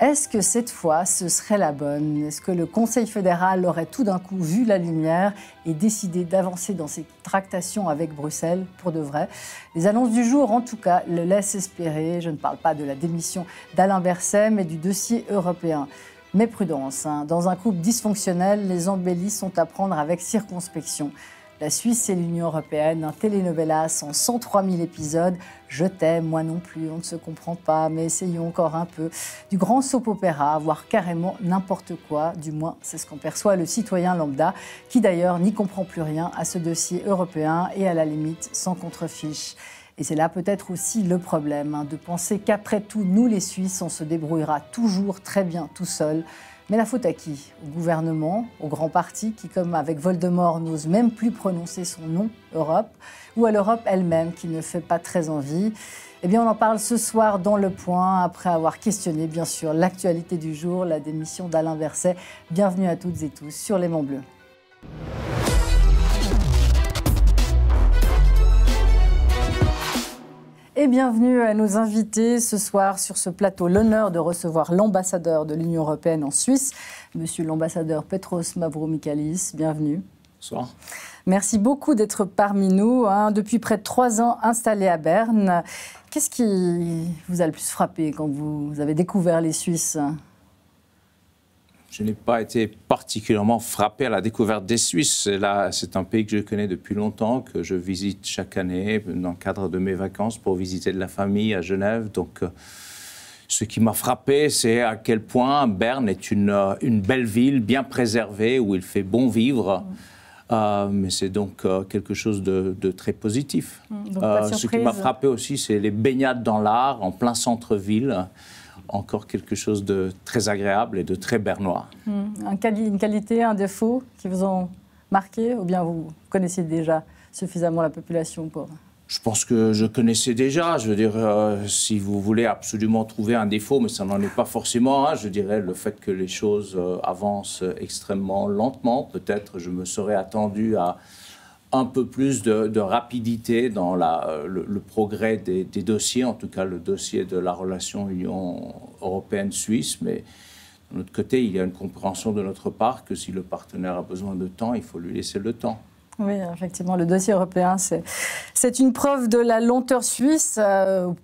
Est-ce que cette fois, ce serait la bonne? Est-ce que le Conseil fédéral aurait tout d'un coup vu la lumière et décidé d'avancer dans ses tractations avec Bruxelles pour de vrai? Les annonces du jour, en tout cas, le laissent espérer. Je ne parle pas de la démission d'Alain Berset, mais du dossier européen. Mais prudence, dans un couple dysfonctionnel, les embellis sont à prendre avec circonspection. La Suisse et l'Union européenne, un télénovelas en 103 000 épisodes. Je t'aime, moi non plus, on ne se comprend pas, mais essayons encore un peu. Du grand soap-opéra, voire carrément n'importe quoi, du moins c'est ce qu'en perçoit le citoyen lambda, qui d'ailleurs n'y comprend plus rien à ce dossier européen et à la limite sans contrefiche. Et c'est là peut-être aussi le problème, de penser qu'après tout, nous les Suisses, on se débrouillera toujours très bien tout seul. Mais la faute à qui? Au gouvernement, au grand parti qui, comme avec Voldemort, n'ose même plus prononcer son nom, Europe, ou à l'Europe elle-même qui ne fait pas très envie? Eh bien, on en parle ce soir dans Le Point, après avoir questionné, bien sûr, l'actualité du jour, la démission d'Alain Berset. Bienvenue à toutes et tous sur l'Aimant Bleu. Et bienvenue à nos invités ce soir sur ce plateau. L'honneur de recevoir l'ambassadeur de l'Union européenne en Suisse, monsieur l'ambassadeur Petros Mavromichalis. Bienvenue. Bonsoir. Merci beaucoup d'être parmi nous. Depuis près de 3 ans installé à Berne. Qu'est-ce qui vous a le plus frappé quand vous avez découvert les Suisses ? Je n'ai pas été particulièrement frappé à la découverte des Suisses. Là, c'est un pays que je connais depuis longtemps, que je visite chaque année dans le cadre de mes vacances pour visiter de la famille à Genève. Donc, ce qui m'a frappé, c'est à quel point Berne est une belle ville, bien préservée, où il fait bon vivre. Mais c'est donc quelque chose de très positif. Ce qui m'a frappé aussi, c'est les baignades dans l'art, en plein centre-ville. Encore quelque chose de très agréable et de très bernois. Une qualité, un défaut qui vous ont marqué, ou bien vous connaissiez déjà suffisamment la population pour... Je pense que je connaissais déjà. Je veux dire, si vous voulez absolument trouver un défaut, mais ça n'en est pas forcément un, je dirais le fait que les choses avancent extrêmement lentement. Peut-être je me serais attendu à un peu plus de rapidité dans le progrès des dossiers, en tout cas le dossier de la relation Union européenne-Suisse. Mais de notre côté, il y a une compréhension de notre part que si le partenaire a besoin de temps, il faut lui laisser le temps. Oui, effectivement, le dossier européen, c'est une preuve de la lenteur suisse,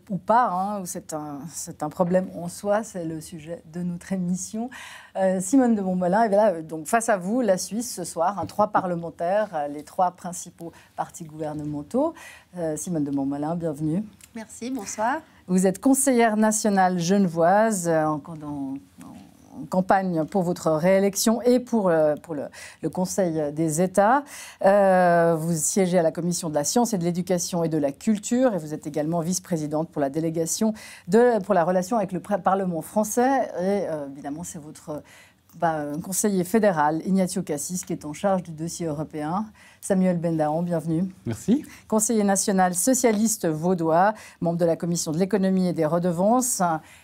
ou pas, c'est un problème en soi, c'est le sujet de notre émission. Simone de Montmollin est là, donc face à vous, la Suisse, ce soir, 3 parlementaires, les 3 principaux partis gouvernementaux. Simone de Montmollin, bienvenue. Merci, bonsoir. Vous êtes conseillère nationale genevoise en campagne pour votre réélection et pour le Conseil des États. Vous siégez à la Commission de la Science et de l'Éducation et de la Culture et vous êtes également vice-présidente pour la délégation pour la relation avec le Parlement français. Et évidemment, c'est votre conseiller fédéral, Ignacio Cassis, qui est en charge du dossier européen. Samuel Bendahan, bienvenue. Merci. Conseiller national socialiste vaudois, membre de la Commission de l'économie et des redevances.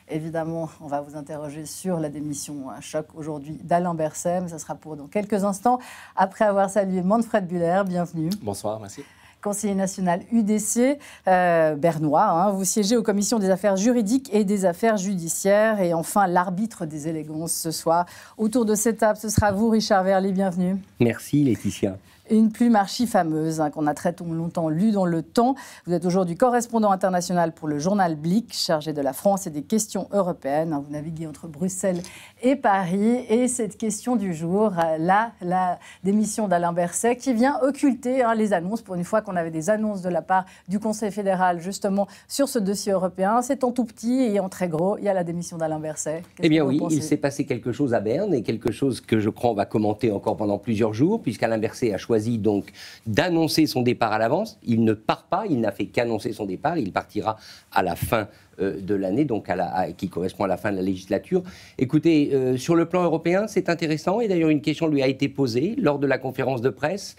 Évidemment, on va vous interroger sur la démission à choc aujourd'hui d'Alain Berset, mais ça sera pour dans quelques instants. Après avoir salué Manfred Buller, bienvenue. Bonsoir, merci. Conseiller national UDC, bernois. Vous siégez aux commissions des affaires juridiques et des affaires judiciaires. Et enfin, l'arbitre des élégances ce soir. Autour de cette table, ce sera vous, Richard Verly, bienvenue. Merci, Laetitia. Une plume archi-fameuse qu'on a très longtemps lue dans le temps. Vous êtes aujourd'hui correspondant international pour le journal Blick, chargé de la France et des questions européennes. Vous naviguez entre Bruxelles et Paris. Et cette question du jour, la démission d'Alain Berset, qui vient occulter les annonces. Pour une fois qu'on avait des annonces de la part du Conseil fédéral, justement, sur ce dossier européen. C'est en tout petit et en très gros. Il y a la démission d'Alain Berset. Eh bien oui, il s'est passé quelque chose à Berne et quelque chose que je crois on va commenter encore pendant plusieurs jours, puisqu'Alain Berset a choisi donc d'annoncer son départ à l'avance. Il ne part pas, il n'a fait qu'annoncer son départ, il partira à la fin de l'année, donc qui correspond à la fin de la législature. Écoutez, sur le plan européen, c'est intéressant, et d'ailleurs une question lui a été posée lors de la conférence de presse.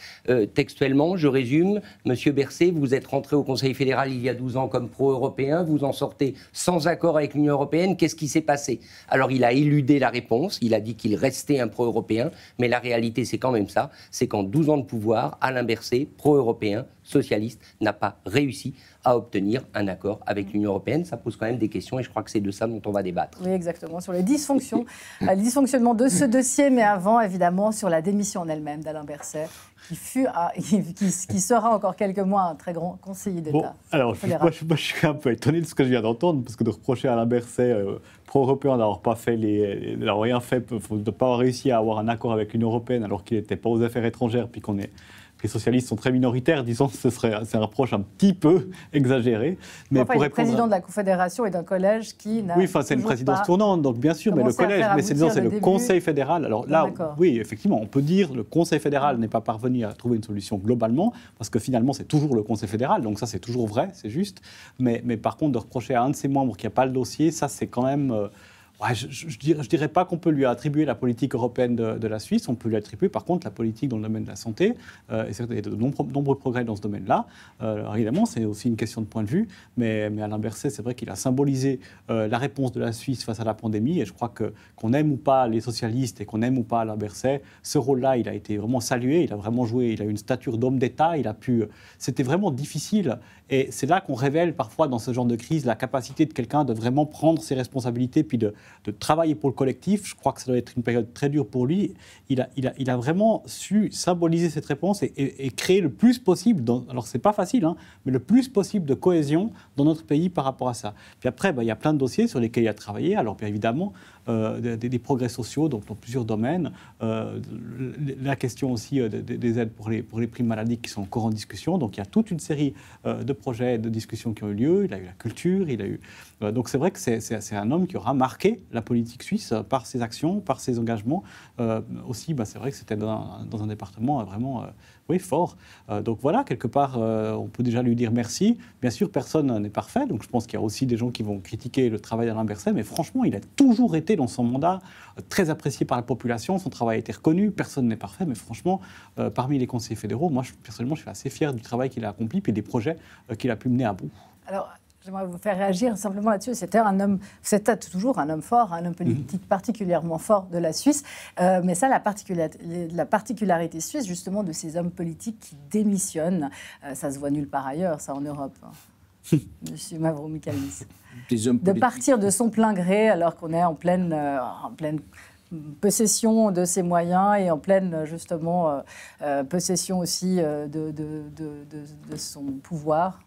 Textuellement, je résume, Monsieur Berset, vous êtes rentré au Conseil fédéral il y a 12 ans comme pro-européen, vous en sortez sans accord avec l'Union européenne, qu'est-ce qui s'est passé? Alors il a éludé la réponse, il a dit qu'il restait un pro-européen, mais la réalité c'est quand même ça, c'est qu'en 12 ans de pouvoir, Alain Berset, pro-européen, socialiste n'a pas réussi à obtenir un accord avec l'Union européenne. Ça pose quand même des questions et je crois que c'est de ça dont on va débattre. Oui, exactement, sur les dysfonctions, le dysfonctionnement de ce dossier, mais avant, évidemment, sur la démission en elle-même d'Alain Berset, qui sera encore quelques mois un très grand conseiller d'État. Bon, alors, moi, je suis un peu étonné de ce que je viens d'entendre, parce que de reprocher à Alain Berset, pro-européen, d'avoir rien fait, de ne pas avoir réussi à avoir un accord avec l'Union européenne, alors qu'il n'était pas aux affaires étrangères, puis les socialistes sont très minoritaires, disons, c'est un reproche un petit peu exagéré. Mais enfin, il est président de la Confédération et d'un collège qui n'a c'est une présidence tournante, donc bien sûr, mais le collège, c'est le Conseil fédéral. Alors là, oui, effectivement, on peut dire que le Conseil fédéral n'est pas parvenu à trouver une solution globalement, parce que finalement, c'est toujours le Conseil fédéral, donc ça, c'est toujours vrai, c'est juste. Mais par contre, de reprocher à un de ses membres qui n'a pas le dossier, ça, c'est quand même... je dirais pas qu'on peut lui attribuer la politique européenne de la Suisse, on peut lui attribuer par contre la politique dans le domaine de la santé, et il y a de nombreux progrès dans ce domaine-là. Alors évidemment, c'est aussi une question de point de vue, mais Alain Berset, c'est vrai qu'il a symbolisé la réponse de la Suisse face à la pandémie, et je crois qu'on aime ou pas les socialistes et qu'on aime ou pas Alain Berset, ce rôle-là, il a été vraiment salué, il a vraiment joué, il a eu une stature d'homme d'État, c'était vraiment difficile, et c'est là qu'on révèle parfois dans ce genre de crise la capacité de quelqu'un de vraiment prendre ses responsabilités, puis de travailler pour le collectif. Je crois que ça doit être une période très dure pour lui. Il a vraiment su symboliser cette réponse et créer le plus possible, alors c'est pas facile, hein, mais le plus possible de cohésion dans notre pays par rapport à ça. Puis après, il y a plein de dossiers sur lesquels il a travaillé. Alors bien évidemment, des progrès sociaux dans plusieurs domaines. La question aussi des aides pour les primes maladie qui sont encore en discussion. Donc il y a toute une série de projets, de discussions qui ont eu lieu. Il a eu la culture, il a eu... donc c'est vrai que c'est un homme qui aura marqué la politique suisse par ses actions, par ses engagements. Aussi, c'est vrai que c'était dans un département vraiment fort. Donc voilà, quelque part, on peut déjà lui dire merci. Bien sûr, personne n'est parfait. Donc je pense qu'il y a aussi des gens qui vont critiquer le travail d'Alain Berset. Mais franchement, il a toujours été dans son mandat très apprécié par la population. Son travail a été reconnu. Personne n'est parfait. Mais franchement, parmi les conseillers fédéraux, moi, personnellement, je suis assez fier du travail qu'il a accompli et des projets qu'il a pu mener à bout. Alors, j'aimerais vous faire réagir simplement là-dessus. C'était toujours un homme fort, un homme politique particulièrement fort de la Suisse. Mais ça, la particularité suisse, justement, de ces hommes politiques qui démissionnent, ça se voit nulle part ailleurs, ça, en Europe. Monsieur Mavromichalis. De partir de son plein gré, alors qu'on est en pleine possession de ses moyens et en pleine, justement, possession aussi de son pouvoir.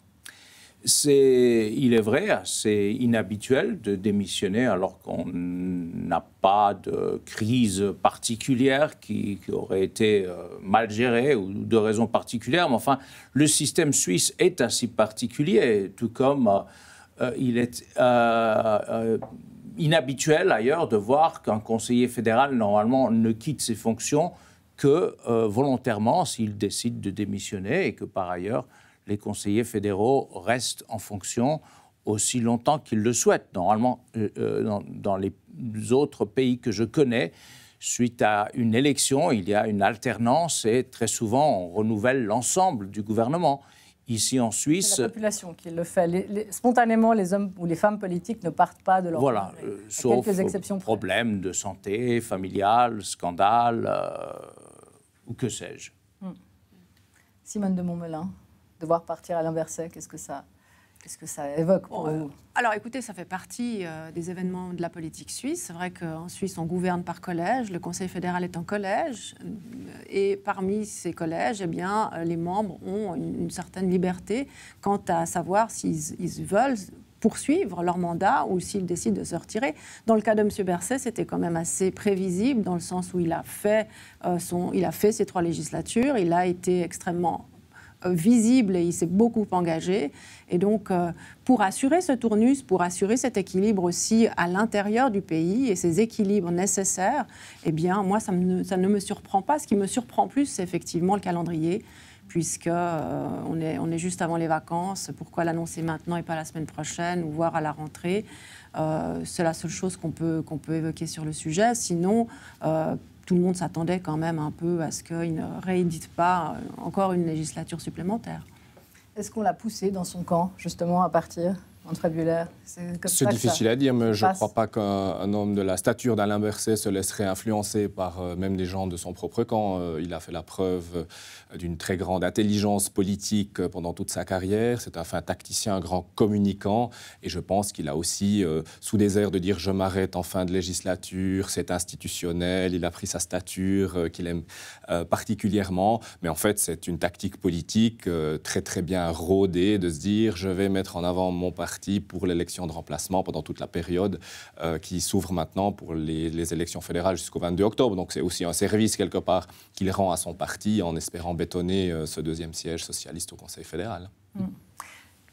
Il est vrai, c'est inhabituel de démissionner alors qu'on n'a pas de crise particulière qui aurait été mal gérée ou de raisons particulières. Mais enfin, le système suisse est ainsi particulier, tout comme il est inhabituel ailleurs de voir qu'un conseiller fédéral, normalement, ne quitte ses fonctions que volontairement s'il décide de démissionner et que par ailleurs, les conseillers fédéraux restent en fonction aussi longtemps qu'ils le souhaitent. Normalement, dans les autres pays que je connais, suite à une élection, il y a une alternance et très souvent, on renouvelle l'ensemble du gouvernement. Ici, en Suisse... C'est la population qui le fait. Spontanément, les hommes ou les femmes politiques ne partent pas de leur Voilà, sauf quelques exceptions problèmes de santé, familial, scandale, ou que sais-je. Simone de Montmelin. Devoir partir à l'inversé, qu'est-ce que ça évoque pour vous ? Alors écoutez, ça fait partie des événements de la politique suisse. C'est vrai qu'en Suisse, on gouverne par collège. Le Conseil fédéral est un collège. Et parmi ces collèges, eh bien, les membres ont une certaine liberté quant à savoir s'ils veulent poursuivre leur mandat ou s'ils décident de se retirer. Dans le cas de M. Berset, c'était quand même assez prévisible dans le sens où il a fait ses 3 législatures. Il a été extrêmement visible et il s'est beaucoup engagé. Et donc, pour assurer ce tournus, pour assurer cet équilibre aussi à l'intérieur du pays et ces équilibres nécessaires, eh bien, moi, ça ne me surprend pas. Ce qui me surprend plus, c'est effectivement le calendrier, puisqu'on est juste avant les vacances. Pourquoi l'annoncer maintenant et pas la semaine prochaine ou voire à la rentrée ? C'est la seule chose qu'on peut évoquer sur le sujet. Sinon, tout le monde s'attendait quand même un peu à ce qu'il ne réédite pas encore une législature supplémentaire. Est-ce qu'on l'a poussé dans son camp, justement, à partir ? Manfred Bühler? C'est difficile à dire, mais je ne crois pas qu'un homme de la stature d'Alain Berset se laisserait influencer par même des gens de son propre camp. Il a fait la preuve d'une très grande intelligence politique pendant toute sa carrière. C'est un fin tacticien, un grand communicant. Et je pense qu'il a aussi, sous des airs de dire « je m'arrête en fin de législature », c'est institutionnel, il a pris sa stature qu'il aime particulièrement. Mais en fait, c'est une tactique politique très très bien rodée de se dire « je vais mettre en avant mon parti pour l'élection de remplacement pendant toute la période qui s'ouvre maintenant pour les élections fédérales jusqu'au 22 octobre. » Donc c'est aussi un service quelque part qu'il rend à son parti en espérant bétonner ce deuxième siège socialiste au Conseil fédéral.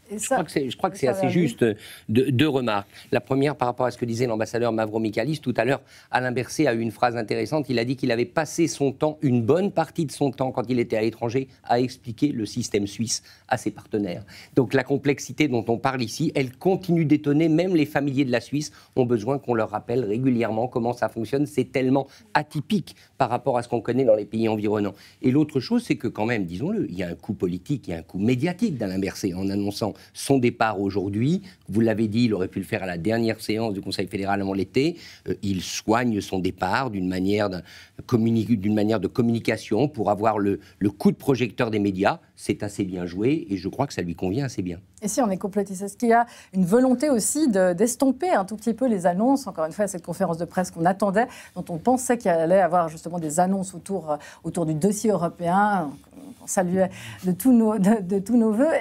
Je crois que c'est assez juste deux remarques. La première, par rapport à ce que disait l'ambassadeur Mavromichalis, tout à l'heure, Alain Berset a eu une phrase intéressante. Il a dit qu'il avait passé son temps, une bonne partie de son temps, quand il était à l'étranger, à expliquer le système suisse à ses partenaires. Donc la complexité dont on parle ici, elle continue d'étonner. Même les familiers de la Suisse ont besoin qu'on leur rappelle régulièrement comment ça fonctionne. C'est tellement atypique par rapport à ce qu'on connaît dans les pays environnants. Et l'autre chose, c'est que quand même, disons-le, il y a un coup politique, il y a un coup médiatique d'Alain Berset en annonçant son départ aujourd'hui. Vous l'avez dit, il aurait pu le faire à la dernière séance du Conseil fédéral avant l'été. Il soigne son départ d'une manière de communication pour avoir le coup de projecteur des médias. C'est assez bien joué et je crois que ça lui convient assez bien. Et si on est complotiste, est-ce qu'il y a une volonté aussi d'estomper un tout petit peu les annonces, encore une fois, à cette conférence de presse qu'on attendait, dont on pensait qu'il allait avoir justement des annonces autour du dossier européen, on saluait de tous nos voeux.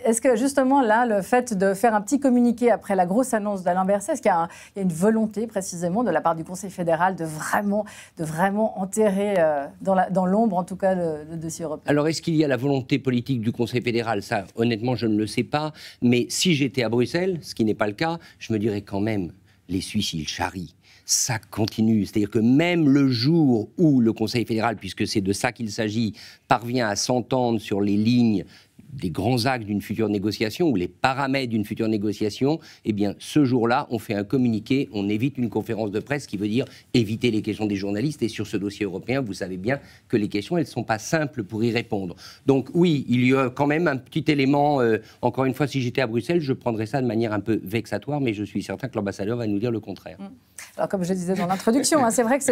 Est-ce que justement là, le fait de faire un petit communiqué après la grosse annonce d'Alain Berset, est-ce qu'il y a une volonté précisément de la part du Conseil fédéral de vraiment enterrer dans l'ombre en tout cas le dossier européen? Alors est-ce qu'il y a la volonté politique du Conseil fédéral? Ça, honnêtement, je ne le sais pas. Mais si j'étais à Bruxelles, ce qui n'est pas le cas, je me dirais quand même, les Suisses, ils charrient. Ça continue. C'est-à-dire que même le jour où le Conseil fédéral, puisque c'est de ça qu'il s'agit, parvient à s'entendre sur les lignes des grands axes d'une future négociation ou les paramètres d'une future négociation, eh bien, ce jour-là, on fait un communiqué, on évite une conférence de presse qui veut dire éviter les questions des journalistes. Et sur ce dossier européen, vous savez bien que les questions, elles ne sont pas simples pour y répondre. Donc oui, il y a quand même un petit élément, encore une fois, si j'étais à Bruxelles, je prendrais ça de manière un peu vexatoire, mais je suis certain que l'ambassadeur va nous dire le contraire. Alors, comme je disais dans l'introduction, c'est vrai que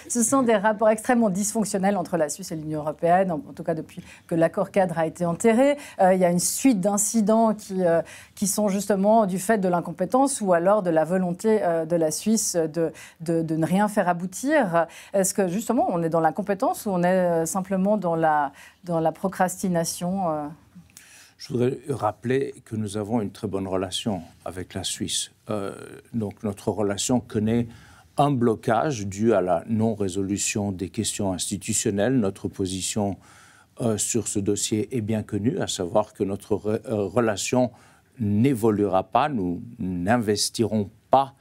ce sont des rapports extrêmement dysfonctionnels entre la Suisse et l'Union européenne, en tout cas depuis que l'accord cadre a été enterré. Il y a une suite d'incidents qui sont justement du fait de l'incompétence ou alors de la volonté de la Suisse de ne rien faire aboutir. Est-ce que justement on est dans l'incompétence ou on est simplement dans la procrastination Je voudrais rappeler que nous avons une très bonne relation avec la Suisse. Donc notre relation connaît un blocage dû à la non-résolution des questions institutionnelles. Notre position sur ce dossier est bien connue, à savoir que notre relation n'évoluera pas, nous n'investirons pas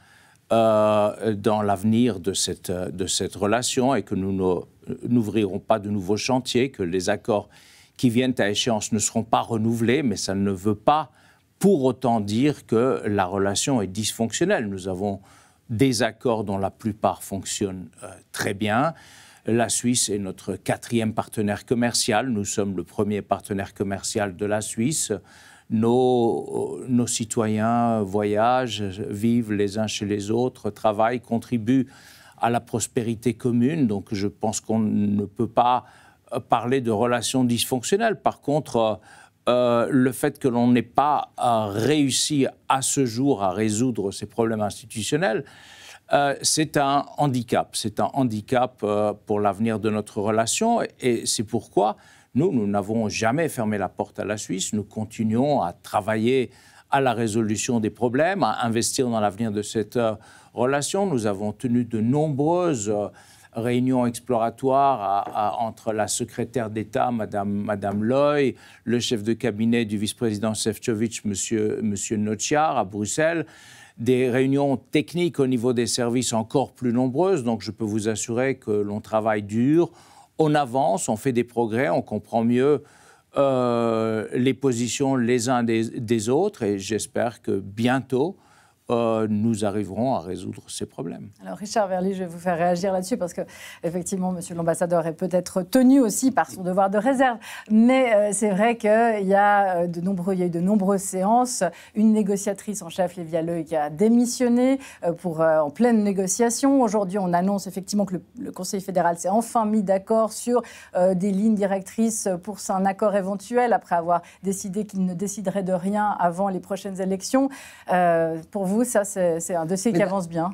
dans l'avenir de cette relation et que nous n'ouvrirons pas de nouveaux chantiers, que les accords qui viennent à échéance ne seront pas renouvelés, mais ça ne veut pas pour autant dire que la relation est dysfonctionnelle. Nous avons des accords dont la plupart fonctionnent très bien. La Suisse est notre 4e partenaire commercial. Nous sommes le premier partenaire commercial de la Suisse. Nos citoyens voyagent, vivent les uns chez les autres, travaillent, contribuent à la prospérité commune. Donc je pense qu'on ne peut pas parler de relations dysfonctionnelles. Par contre, le fait que l'on n'ait pas réussi à ce jour à résoudre ces problèmes institutionnels, c'est un handicap. C'est un handicap pour l'avenir de notre relation et c'est pourquoi nous n'avons jamais fermé la porte à la Suisse. Nous continuons à travailler à la résolution des problèmes, à investir dans l'avenir de cette relation. Nous avons tenu de nombreuses réunions exploratoires entre la secrétaire d'État, Madame Loy, le chef de cabinet du vice-président Šefčovič, Monsieur Nociar, à Bruxelles, des réunions techniques au niveau des services encore plus nombreuses. Donc je peux vous assurer que l'on travaille dur, on avance, on fait des progrès, on comprend mieux les positions les uns des autres et j'espère que bientôt, nous arriverons à résoudre ces problèmes. Alors Richard Verly, je vais vous faire réagir là-dessus parce que effectivement, Monsieur l'ambassadeur est peut-être tenu aussi par son devoir de réserve, mais c'est vrai qu'il y a eu de nombreuses séances. Une négociatrice en chef, Lévia Leuil, qui a démissionné en pleine négociation. Aujourd'hui, on annonce effectivement que le Conseil fédéral s'est enfin mis d'accord sur des lignes directrices pour un accord éventuel après avoir décidé qu'il ne déciderait de rien avant les prochaines élections. Pour vous, ça, c'est un dossier qui avance bien?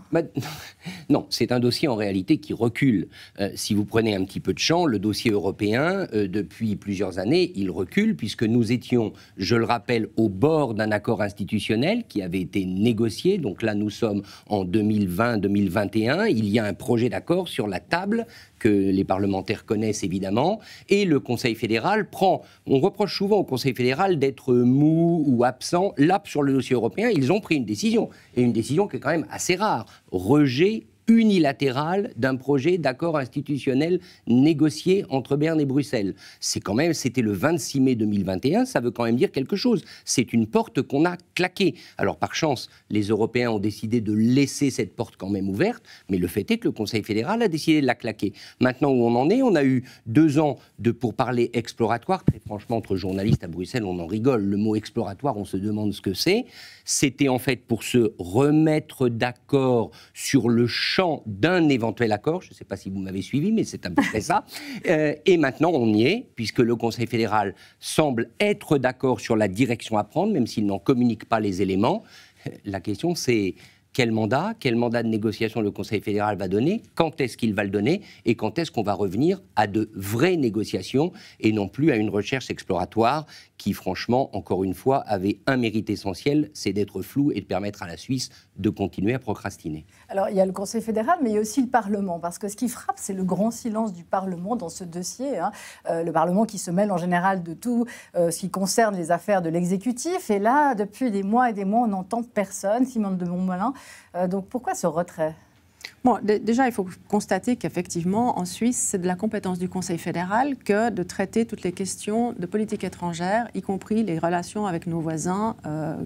Non, c'est un dossier en réalité qui recule. Si vous prenez un petit peu de champ, le dossier européen, depuis plusieurs années, il recule puisque nous étions, je le rappelle, au bord d'un accord institutionnel qui avait été négocié. Donc là, nous sommes en 2020-2021. Il y a un projet d'accord sur la table que les parlementaires connaissent évidemment, et le Conseil fédéral prend... On reproche souvent au Conseil fédéral d'être mou ou absent. Là, sur le dossier européen, ils ont pris une décision, et une décision qui est quand même assez rare. Rejet unilatéral d'un projet d'accord institutionnel négocié entre Berne et Bruxelles. C'était le 26 mai 2021, ça veut quand même dire quelque chose. C'est une porte qu'on a claquée. Alors par chance, les Européens ont décidé de laisser cette porte quand même ouverte, mais le fait est que le Conseil fédéral a décidé de la claquer. Maintenant où on en est, on a eu 2 ans de pourparlers exploratoires. Très franchement, entre journalistes à Bruxelles, on en rigole. Le mot exploratoire, on se demande ce que c'est. C'était en fait pour se remettre d'accord sur le champ d'un éventuel accord. Je ne sais pas si vous m'avez suivi, mais c'est à peu près ça. Et maintenant, on y est, puisque le Conseil fédéral semble être d'accord sur la direction à prendre, même s'il n'en communique pas les éléments. La question, c'est quel mandat de négociation le Conseil fédéral va donner, quand est-ce qu'il va le donner, et quand est-ce qu'on va revenir à de vraies négociations, et non plus à une recherche exploratoire qui, franchement, encore une fois, avait un mérite essentiel, c'est d'être flou et de permettre à la Suisse de continuer à procrastiner. Alors, il y a le Conseil fédéral, mais il y a aussi le Parlement, parce que ce qui frappe, c'est le grand silence du Parlement dans ce dossier. Le Parlement qui se mêle en général de tout ce qui concerne les affaires de l'exécutif, et là, depuis des mois et des mois, on n'entend personne, Simone de Montmollin. Donc, pourquoi ce retrait ? Bon, déjà, il faut constater qu'effectivement, en Suisse, c'est de la compétence du Conseil fédéral que de traiter toutes les questions de politique étrangère, y compris les relations avec nos voisins,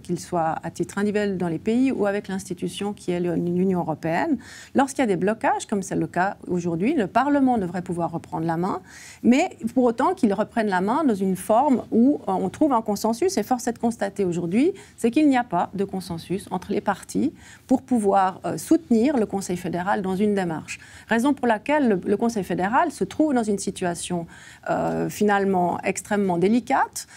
qu'ils soient à titre individuel dans les pays ou avec l'institution qui est l'Union européenne. Lorsqu'il y a des blocages, comme c'est le cas aujourd'hui, le Parlement devrait pouvoir reprendre la main, mais pour autant qu'il reprenne la main dans une forme où on trouve un consensus. Et force est de constater aujourd'hui, c'est qu'il n'y a pas de consensus entre les partis pour pouvoir soutenir le Conseil fédéral dans une démarche. Raison pour laquelle le Conseil fédéral se trouve dans une situation finalement extrêmement délicate,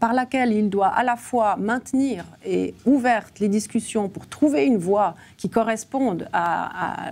par laquelle il doit à la fois maintenir et ouvertes les discussions pour trouver une voie qui corresponde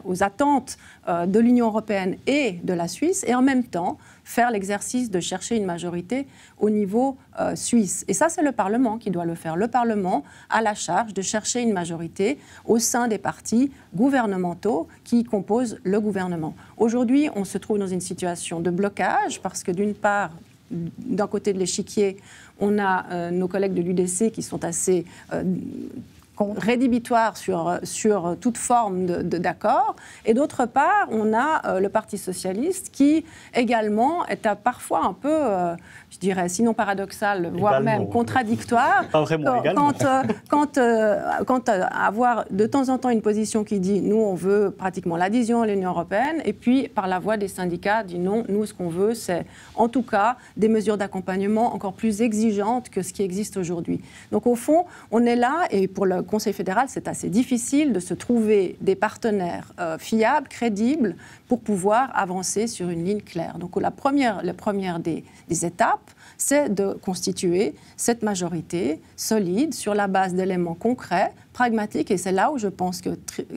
aux attentes de l'Union européenne et de la Suisse, et en même temps faire l'exercice de chercher une majorité au niveau suisse. Et ça, c'est le Parlement qui doit le faire. Le Parlement a la charge de chercher une majorité au sein des partis gouvernementaux qui composent le gouvernement. Aujourd'hui, on se trouve dans une situation de blocage parce que d'une part, d'un côté de l'échiquier, on a nos collègues de l'UDC qui sont assez rédhibitoires sur toute forme d'accord. Et d'autre part, on a le Parti socialiste qui également est parfois un peu, je dirais, sinon paradoxal, voire même contradictoire. Pas vraiment Quant à avoir de temps en temps une position qui dit nous, on veut pratiquement l'adhésion à l'Union européenne, et puis par la voix des syndicats dit non, nous, ce qu'on veut, c'est en tout cas des mesures d'accompagnement encore plus exigeantes que ce qui existe aujourd'hui. Donc au fond, on est là, et pour le Conseil fédéral, c'est assez difficile de se trouver des partenaires fiables, crédibles, pour pouvoir avancer sur une ligne claire. Donc la première des étapes, c'est de constituer cette majorité solide sur la base d'éléments concrets, pragmatiques, et c'est là où je pense que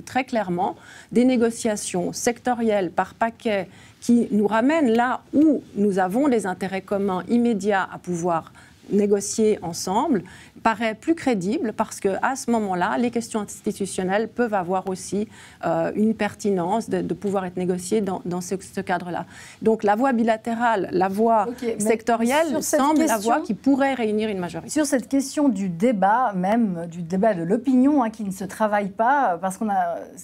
très clairement, des négociations sectorielles par paquet qui nous ramènent là où nous avons des intérêts communs immédiats à pouvoir négocier ensemble, paraît plus crédible parce qu'à ce moment-là, les questions institutionnelles peuvent avoir aussi une pertinence de pouvoir être négociées dans ce cadre-là. Donc la voie bilatérale, la voie sectorielle semble la voie qui pourrait réunir une majorité. Sur cette question du débat, même du débat de l'opinion qui ne se travaille pas, parce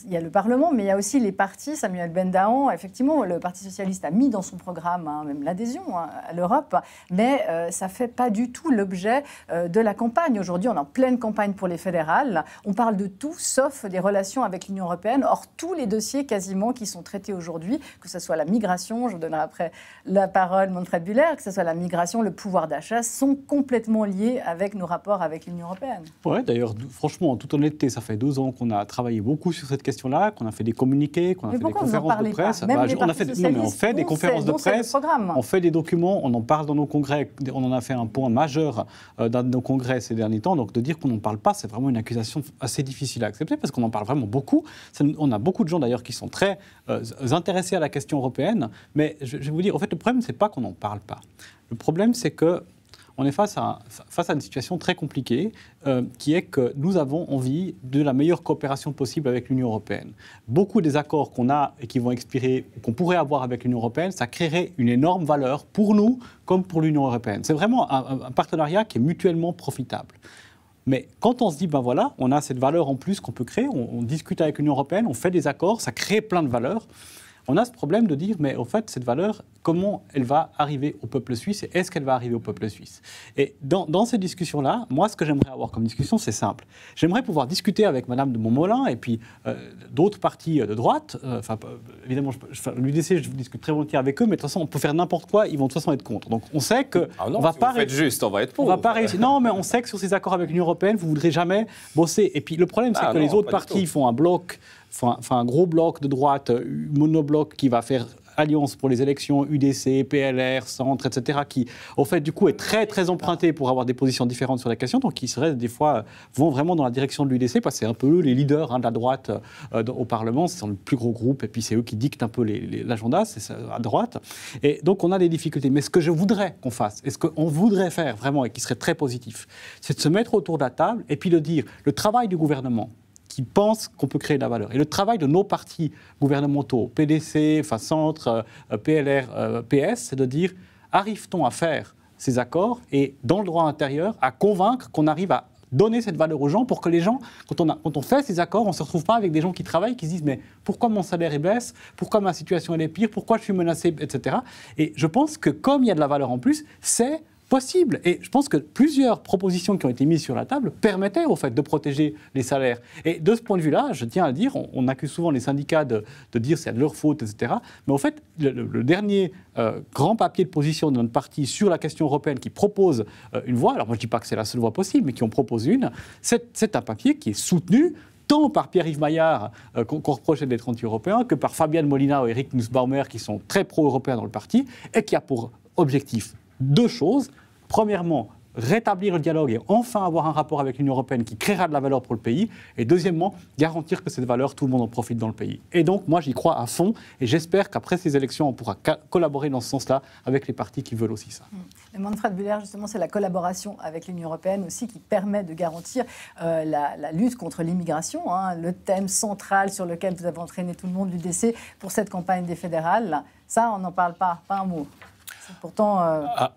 il y a le Parlement, mais il y a aussi les partis. Samuel Bendahan, effectivement, le Parti socialiste a mis dans son programme même l'adhésion à l'Europe, mais ça ne fait pas du tout l'objet de la campagne. campagne. Aujourd'hui, on est en pleine campagne pour les fédérales. On parle de tout, sauf des relations avec l'Union européenne. Or, tous les dossiers quasiment qui sont traités aujourd'hui, que ce soit la migration, je vous donnerai après la parole, Manfred Bühler, que ce soit la migration, le pouvoir d'achat, sont complètement liés avec nos rapports avec l'Union européenne. Oui, d'ailleurs, franchement, en toute honnêteté, ça fait 2 ans qu'on a travaillé beaucoup sur cette question-là, qu'on a fait des communiqués, qu'on a fait des conférences de presse. On fait des conférences de presse, on fait des documents, on en parle dans nos congrès, on en a fait un point majeur dans nos congrès ces derniers temps. Donc de dire qu'on n'en parle pas, c'est vraiment une accusation assez difficile à accepter parce qu'on en parle vraiment beaucoup. On a beaucoup de gens d'ailleurs qui sont très intéressés à la question européenne. Mais je vais vous dire, en fait, le problème, c'est pas qu'on n'en parle pas. Le problème, c'est que on est face à une situation très compliquée qui est que nous avons envie de la meilleure coopération possible avec l'Union européenne. Beaucoup des accords qu'on a et qui vont expirer, qu'on pourrait avoir avec l'Union européenne, ça créerait une énorme valeur pour nous comme pour l'Union européenne. C'est vraiment un partenariat qui est mutuellement profitable. Mais quand on se dit, ben voilà, on a cette valeur en plus qu'on peut créer, on discute avec l'Union européenne, on fait des accords, ça crée plein de valeurs. On a ce problème de dire, mais en fait, cette valeur, comment elle va arriver au peuple suisse et est-ce qu'elle va arriver au peuple suisse? Et dans ces discussions-là, moi, ce que j'aimerais avoir comme discussion, c'est simple. J'aimerais pouvoir discuter avec Madame de Montmollin et puis d'autres partis de droite. Évidemment, l'UDC, je discute très volontiers avec eux, mais de toute façon, on peut faire n'importe quoi, ils vont de toute façon être contre. Donc, on sait que... Ah non, on va si pas vous faites juste, on va être pour. On va pas réussir. Non, mais on sait que sur ces accords avec l'Union européenne, vous ne voudrez jamais bosser. Et puis, le problème, c'est que les autres partis font un bloc... Enfin, un gros bloc de droite, monobloc qui va faire alliance pour les élections, UDC, PLR, Centre, etc., qui, au fait, du coup, est très, très emprunté pour avoir des positions différentes sur la question, donc qui seraient, des fois, vont vraiment dans la direction de l'UDC, parce que c'est un peu eux, les leaders de la droite au Parlement, c'est le plus gros groupe, et puis c'est eux qui dictent un peu l'agenda, c'est à droite. Et donc, on a des difficultés. Mais ce que je voudrais qu'on fasse, et ce qu'on voudrait faire vraiment, et qui serait très positif, c'est de se mettre autour de la table, et puis de dire, le travail du gouvernement, qui pensent qu'on peut créer de la valeur. Et le travail de nos partis gouvernementaux, PDC, Centre, PLR, PS, c'est de dire, arrive-t-on à faire ces accords et, dans le droit intérieur, à convaincre qu'on arrive à donner cette valeur aux gens pour que les gens, quand on fait ces accords, on ne se retrouve pas avec des gens qui travaillent, qui se disent « mais pourquoi mon salaire est baisse? Pourquoi ma situation elle est pire? Pourquoi je suis menacé ?» etc. Et je pense que comme il y a de la valeur en plus, c'est possible. Et je pense que plusieurs propositions qui ont été mises sur la table permettaient au fait de protéger les salaires. Et de ce point de vue-là, je tiens à le dire, on accuse souvent les syndicats de dire c'est de leur faute, etc. Mais au fait, le dernier grand papier de position de notre parti sur la question européenne qui propose une voie, alors moi je ne dis pas que c'est la seule voie possible, mais qui en propose une, c'est un papier qui est soutenu tant par Pierre-Yves Maillard, qu'on reprochait d'être anti-européen, que par Fabienne Molina ou Eric Nussbaumer, qui sont très pro-européens dans le parti, et qui a pour objectif 2 choses. Premièrement, rétablir le dialogue et enfin avoir un rapport avec l'Union européenne qui créera de la valeur pour le pays. Et deuxièmement, garantir que cette valeur, tout le monde en profite dans le pays. Et donc, moi, j'y crois à fond. Et j'espère qu'après ces élections, on pourra collaborer dans ce sens-là avec les partis qui veulent aussi ça. Et Manfred Bühler, justement, c'est la collaboration avec l'Union européenne aussi qui permet de garantir la lutte contre l'immigration, hein, le thème central sur lequel vous avez entraîné tout le monde, l'UDC, pour cette campagne des fédérales. Ça, on n'en parle pas un mot. Pourtant,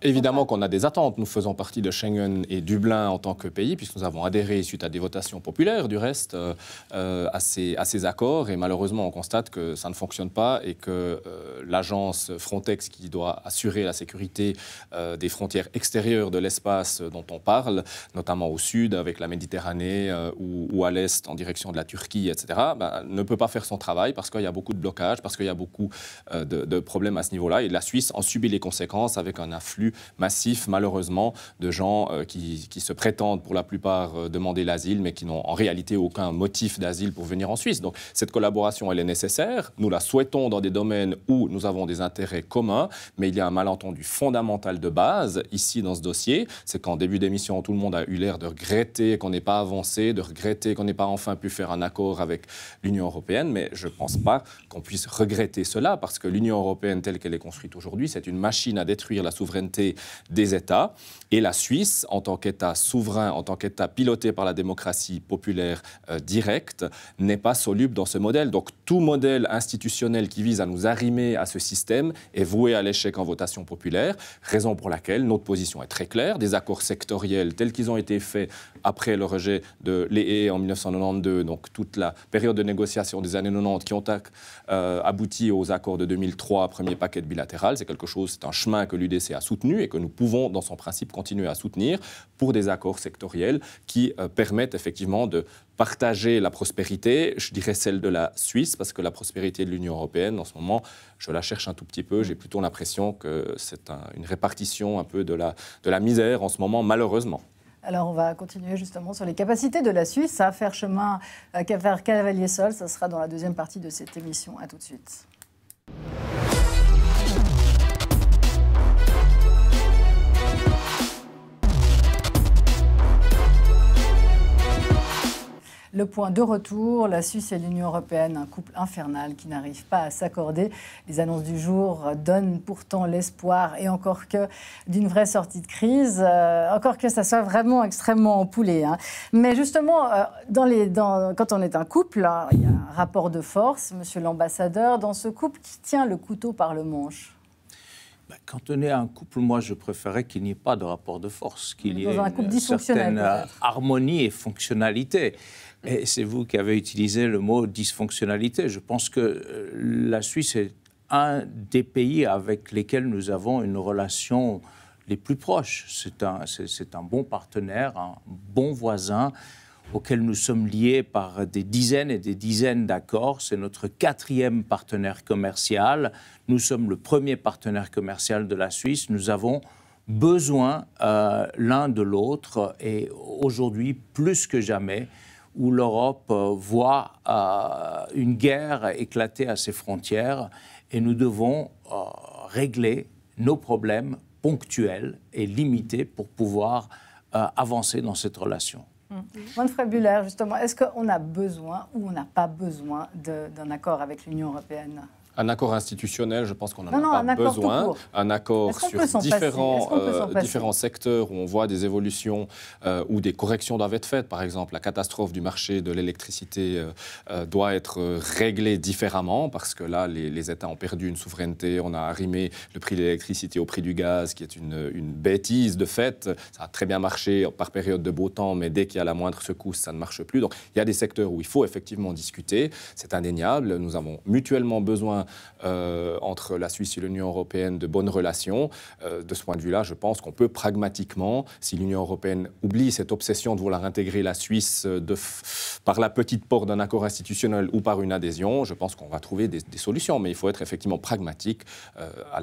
évidemment qu'on a des attentes. Nous faisons partie de Schengen et Dublin en tant que pays, puisque nous avons adhéré suite à des votations populaires, du reste, à ces accords. Et malheureusement, on constate que ça ne fonctionne pas et que l'agence Frontex, qui doit assurer la sécurité des frontières extérieures de l'espace dont on parle, notamment au sud, avec la Méditerranée, ou à l'est, en direction de la Turquie, etc., ne peut pas faire son travail parce qu'il y a beaucoup de blocages, parce qu'il y a beaucoup de problèmes à ce niveau-là. Et la Suisse en subit les conséquences avec un afflux massif, malheureusement, de gens qui se prétendent pour la plupart demander l'asile, mais qui n'ont en réalité aucun motif d'asile pour venir en Suisse. Donc cette collaboration, elle est nécessaire. Nous la souhaitons dans des domaines où nous avons des intérêts communs, mais il y a un malentendu fondamental de base ici dans ce dossier. C'est qu'en début d'émission, tout le monde a eu l'air de regretter qu'on n'ait pas avancé, de regretter qu'on n'ait pas enfin pu faire un accord avec l'Union européenne, mais je ne pense pas qu'on puisse regretter cela, parce que l'Union européenne telle qu'elle est construite aujourd'hui, c'est une machine à détruire la souveraineté des États. Et la Suisse, en tant qu'État souverain, en tant qu'État piloté par la démocratie populaire directe, n'est pas soluble dans ce modèle. Donc tout modèle institutionnel qui vise à nous arrimer à ce système est voué à l'échec en votation populaire, raison pour laquelle notre position est très claire. Des accords sectoriels tels qu'ils ont été faits après le rejet de l'EE en 1992, donc toute la période de négociation des années 90 qui ont abouti aux accords de 2003, premier paquet bilatéral, c'est un chemin que l'UDC a soutenu et que nous pouvons, dans son principe, continuer à soutenir pour des accords sectoriels qui permettent effectivement de partager la prospérité, je dirais celle de la Suisse, parce que la prospérité de l'Union européenne, en ce moment, je la cherche un tout petit peu. J'ai plutôt l'impression que c'est une répartition un peu de la misère en ce moment, malheureusement. Alors, on va continuer justement sur les capacités de la Suisse à faire chemin vers Cavalier-Seul. Ça sera dans la deuxième partie de cette émission. À tout de suite. Le point de retour, la Suisse et l'Union européenne, un couple infernal qui n'arrive pas à s'accorder. Les annonces du jour donnent pourtant l'espoir, et encore que d'une vraie sortie de crise, encore que ça soit vraiment extrêmement empoulé. Hein. Mais justement, quand on est un couple, hein, il y a un rapport de force, monsieur l'ambassadeur, dans ce couple qui tient le couteau par le manche. Quand on est un couple, moi, je préférais qu'il n'y ait pas de rapport de force, qu'il y ait une certaine harmonie et fonctionnalité. Et c'est vous qui avez utilisé le mot dysfonctionnalité. Je pense que la Suisse est un des pays avec lesquels nous avons une relation les plus proches. C'est un bon partenaire, un bon voisin auquel nous sommes liés par des dizaines et des dizaines d'accords. C'est notre 4e partenaire commercial. Nous sommes le premier partenaire commercial de la Suisse. Nous avons besoin l'un de l'autre, et aujourd'hui, plus que jamais, où l'Europe voit une guerre éclater à ses frontières, et nous devons régler nos problèmes ponctuels et limités pour pouvoir avancer dans cette relation. Manfred Bühler, justement, est-ce qu'on a besoin ou on n'a pas besoin d'un accord avec l'Union européenne ? Un accord institutionnel, je pense qu'on n'en a pas besoin. Un accord sur différents secteurs où on voit des évolutions où des corrections doivent être faites. Par exemple, la catastrophe du marché de l'électricité doit être réglée différemment parce que là, les États ont perdu une souveraineté. On a arrimé le prix de l'électricité au prix du gaz, qui est une bêtise de fait. Ça a très bien marché par période de beau temps, mais dès qu'il y a la moindre secousse, ça ne marche plus. Donc, il y a des secteurs où il faut effectivement discuter. C'est indéniable. Nous avons mutuellement besoin entre la Suisse et l'Union européenne de bonnes relations. De ce point de vue-là, je pense qu'on peut pragmatiquement, si l'Union européenne oublie cette obsession de vouloir intégrer la Suisse par la petite porte d'un accord institutionnel ou par une adhésion, je pense qu'on va trouver des solutions. Mais il faut être effectivement pragmatique.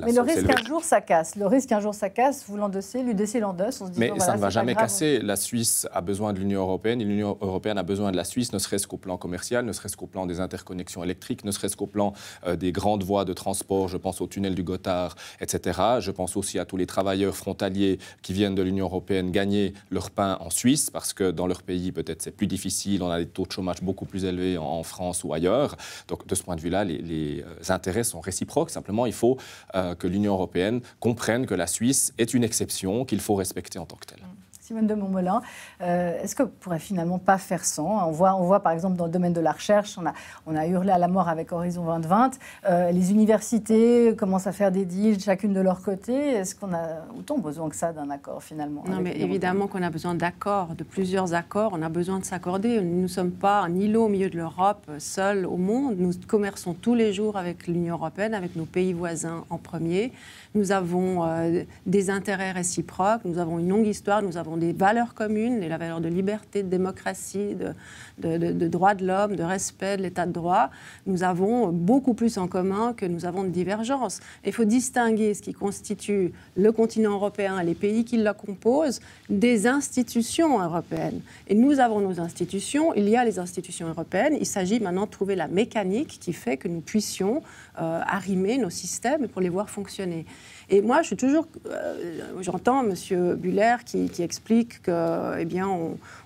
Mais le risque qu'un jour ça casse. Le risque qu'un jour ça casse, vous l'endossez, l'UDC l'endosse. Mais ça ne va jamais casser. La Suisse a besoin de l'Union européenne et l'Union européenne a besoin de la Suisse, ne serait-ce qu'au plan commercial, ne serait-ce qu'au plan des interconnexions électriques, ne serait-ce qu'au plan des grandes voies de transport, je pense au tunnel du Gothard, etc. Je pense aussi à tous les travailleurs frontaliers qui viennent de l'Union européenne gagner leur pain en Suisse, parce que dans leur pays, peut-être c'est plus difficile, on a des taux de chômage beaucoup plus élevés en France ou ailleurs. Donc de ce point de vue-là, les intérêts sont réciproques. Simplement, il faut que l'Union européenne comprenne que la Suisse est une exception, qu'il faut respecter en tant que telle. Simone de Montmollin, est-ce qu'on ne pourrait finalement pas faire sans ? On voit par exemple dans le domaine de la recherche, on a hurlé à la mort avec Horizon 2020. Les universités commencent à faire des deals chacune de leur côté. Est-ce qu'on a autant besoin que ça d'un accord finalement ? Non, mais évidemment qu'on a besoin d'accords, de plusieurs accords. On a besoin de s'accorder. Nous ne sommes pas un îlot au milieu de l'Europe, seul au monde. Nous commerçons tous les jours avec l'Union européenne, avec nos pays voisins en premier. Nous avons des intérêts réciproques, nous avons une longue histoire, nous avons des valeurs communes, la valeur de liberté, de démocratie, de droits de l'homme, de respect de l'état de droit. Nous avons beaucoup plus en commun que nous avons de divergences. Il faut distinguer ce qui constitue le continent européen et les pays qui le composent des institutions européennes. Et nous avons nos institutions, il y a les institutions européennes. Il s'agit maintenant de trouver la mécanique qui fait que nous puissions arrimer nos systèmes pour les voir fonctionner. Et moi, j'entends M. Bühler qui explique que, eh bien,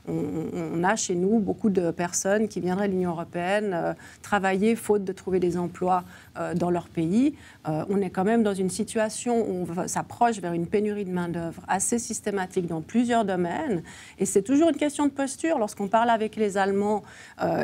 on a chez nous beaucoup de personnes qui viendraient de l'Union européenne travailler faute de trouver des emplois dans leur pays. On est quand même dans une situation où on s'approche vers une pénurie de main-d'œuvre assez systématique dans plusieurs domaines. Et c'est toujours une question de posture. Lorsqu'on parle avec les Allemands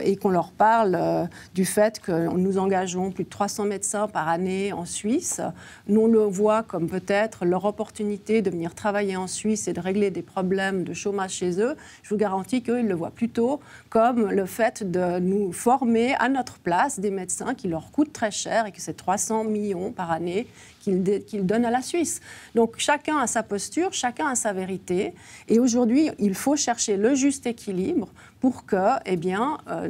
et qu'on leur parle du fait que nous engageons plus de 300 médecins par année en Suisse, nous on le voit comme peut-être leur opportunité de venir travailler en Suisse et de régler des problèmes de chômage chez eux. Je vous garantis qu'eux, ils le voient plutôt comme le fait de nous former à notre place des médecins qui leur coûtent très cher et que c'est 300 millions par année qu'ils donnent à la Suisse. Donc chacun a sa posture, chacun a sa vérité. Et aujourd'hui, il faut chercher le juste équilibre pour que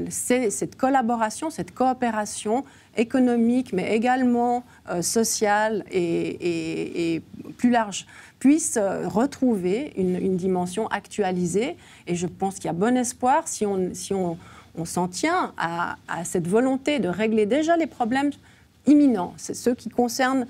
cette collaboration, cette coopération économique, mais également sociale et plus large, puisse retrouver une dimension actualisée. Et je pense qu'il y a bon espoir si on s'en tient à cette volonté de régler déjà les problèmes imminents. C'est ceux qui concernent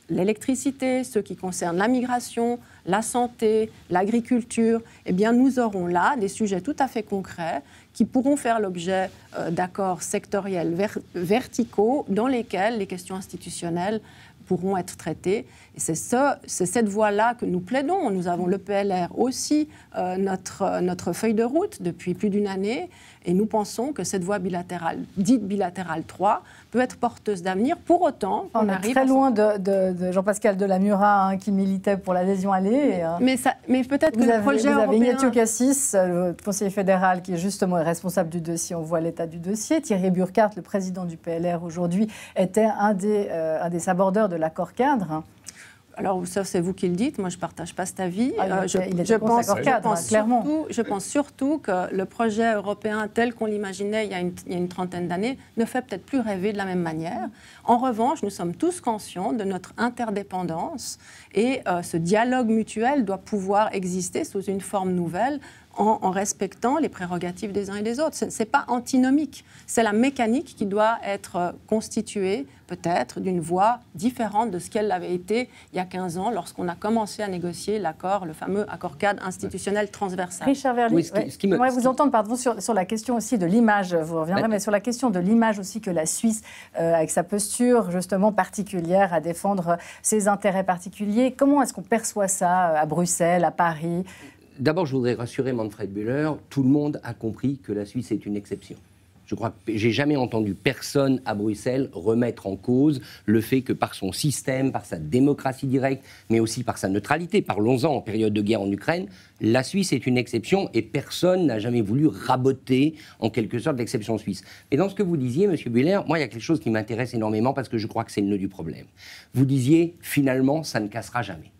l'électricité, ceux qui concernent la migration, la santé, l'agriculture. Eh bien, nous aurons là des sujets tout à fait concrets qui pourront faire l'objet d'accords sectoriels verticaux dans lesquels les questions institutionnelles pourront être traitées. Et c'est cette voie-là que nous plaidons. Nous avons le PLR aussi, notre feuille de route depuis plus d'une année. Et nous pensons que cette voie bilatérale, dite bilatérale 3, peut être porteuse d'avenir. Pour autant, on arrive très loin de Jean-Pascal Delamura qui militait pour l'adhésion à l'EE. Mais peut-être que le projet européen... Vous avez Ignazio Cassis, le conseiller fédéral, qui est justement responsable du dossier. On voit l'état du dossier. Thierry Burkhardt, le président du PLR aujourd'hui, était un des sabordeurs de l'accord cadre. Alors, ça, c'est vous qui le dites. Moi, je ne partage pas cet avis. Je pense surtout que le projet européen tel qu'on l'imaginait il y a une trentaine d'années ne fait peut-être plus rêver de la même manière. En revanche, nous sommes tous conscients de notre interdépendance et ce dialogue mutuel doit pouvoir exister sous une forme nouvelle en respectant les prérogatives des uns et des autres. Ce n'est pas antinomique. C'est la mécanique qui doit être constituée peut-être d'une voie différente de ce qu'elle avait été il y a 15 ans lorsqu'on a commencé à négocier l'accord, le fameux accord cadre institutionnel transversal. Richard Verly, j'aimerais vous entendre sur la question aussi de l'image, vous reviendrez, mais sur la question de l'image aussi que la Suisse, avec sa posture justement particulière à défendre ses intérêts particuliers, comment est-ce qu'on perçoit ça à Bruxelles, à Paris ? D'abord, je voudrais rassurer Manfred Bühler, tout le monde a compris que la Suisse est une exception. Je crois que j'ai jamais entendu personne à Bruxelles remettre en cause le fait que par son système, par sa démocratie directe, mais aussi par sa neutralité, parlons-en en période de guerre en Ukraine, la Suisse est une exception et personne n'a jamais voulu raboter en quelque sorte l'exception suisse. Et dans ce que vous disiez, M. Bühler, moi il y a quelque chose qui m'intéresse énormément parce que je crois que c'est le nœud du problème. Vous disiez, finalement, ça ne cassera jamais.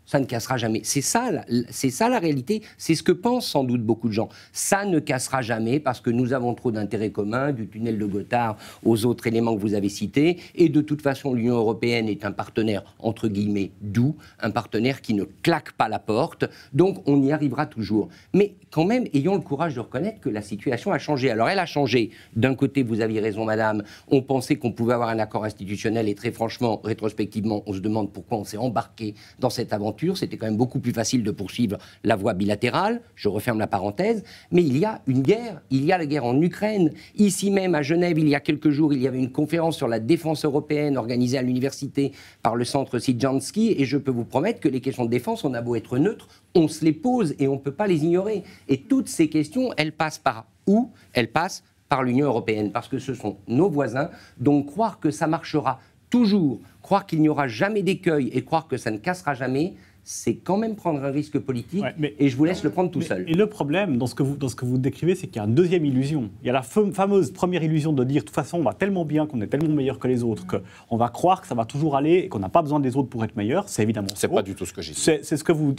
Ça ne cassera jamais. C'est ça la réalité. C'est ce que pensent sans doute beaucoup de gens. Ça ne cassera jamais parce que nous avons trop d'intérêts communs, du tunnel de Gotthard aux autres éléments que vous avez cités. Et de toute façon, l'Union européenne est un partenaire, entre guillemets, doux, un partenaire qui ne claque pas la porte. Donc, on y arrivera toujours. Mais quand même, ayons le courage de reconnaître que la situation a changé. Alors, elle a changé. D'un côté, vous aviez raison, madame, on pensait qu'on pouvait avoir un accord institutionnel et très franchement, rétrospectivement, on se demande pourquoi on s'est embarqué dans cette aventure. C'était quand même beaucoup plus facile de poursuivre la voie bilatérale, je referme la parenthèse, mais il y a une guerre, il y a la guerre en Ukraine. Ici même à Genève, il y a quelques jours, il y avait une conférence sur la défense européenne organisée à l'université par le centre Sidjanski, et je peux vous promettre que les questions de défense, on a beau être neutre, on se les pose et on ne peut pas les ignorer. Et toutes ces questions, elles passent par où? Elles passent par l'Union européenne, parce que ce sont nos voisins, donc croire que ça marchera toujours, croire qu'il n'y aura jamais d'écueil et croire que ça ne cassera jamais, c'est quand même prendre un risque politique, et je vous laisse le prendre tout seul. Et le problème, dans ce que vous décrivez, c'est qu'il y a une deuxième illusion. Il y a la fameuse première illusion de dire, de toute façon, on va tellement bien, qu'on est tellement meilleur que les autres, qu'on va croire que ça va toujours aller, et qu'on n'a pas besoin des autres pour être meilleur. C'est évidemment c'est faux. Pas du tout ce que j'ai dit. C'est ce que vous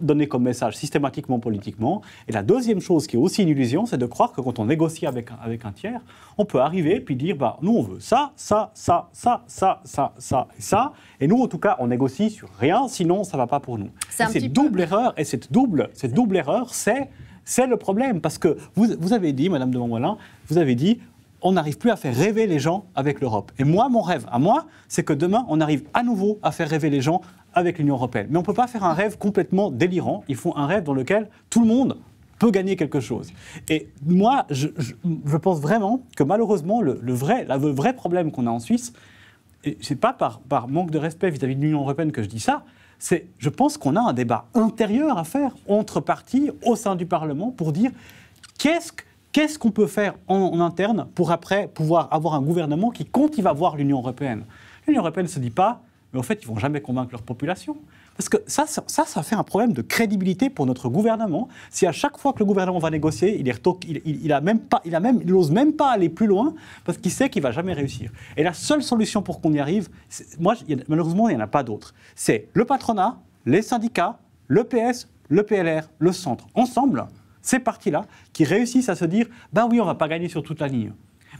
donnez comme message systématiquement, politiquement. Et la deuxième chose qui est aussi une illusion, c'est de croire que quand on négocie avec un tiers, on peut arriver et puis dire, nous on veut ça, et nous en tout cas, on négocie sur rien, sinon ça ne va pas pour nous. Cette double erreur, c'est le problème. Parce que vous avez dit, Madame de Montmollin, vous avez dit, on n'arrive plus à faire rêver les gens avec l'Europe. Et moi, mon rêve à moi, c'est que demain, on arrive à nouveau à faire rêver les gens avec l'Union européenne. Mais on ne peut pas faire un rêve complètement délirant. Il faut un rêve dans lequel tout le monde peut gagner quelque chose. Et moi, je pense vraiment que malheureusement, le vrai problème qu'on a en Suisse, et ce n'est pas par manque de respect vis-à-vis de l'Union européenne que je dis ça, je pense qu'on a un débat intérieur à faire entre partis au sein du Parlement pour dire qu'est-ce qu'on peut faire en interne pour après pouvoir avoir un gouvernement qui, quand il va voir l'Union européenne, l'Union européenne ne se dit pas, mais en fait, ils ne vont jamais convaincre leur population. Parce que ça fait un problème de crédibilité pour notre gouvernement. Si à chaque fois que le gouvernement va négocier, il n'ose même pas aller plus loin parce qu'il sait qu'il ne va jamais réussir. Et la seule solution pour qu'on y arrive, malheureusement, il n'y en a pas d'autre. C'est le patronat, les syndicats, le PS, le PLR, le centre. Ensemble, ces partis-là qui réussissent à se dire « ben oui, on ne va pas gagner sur toute la ligne ».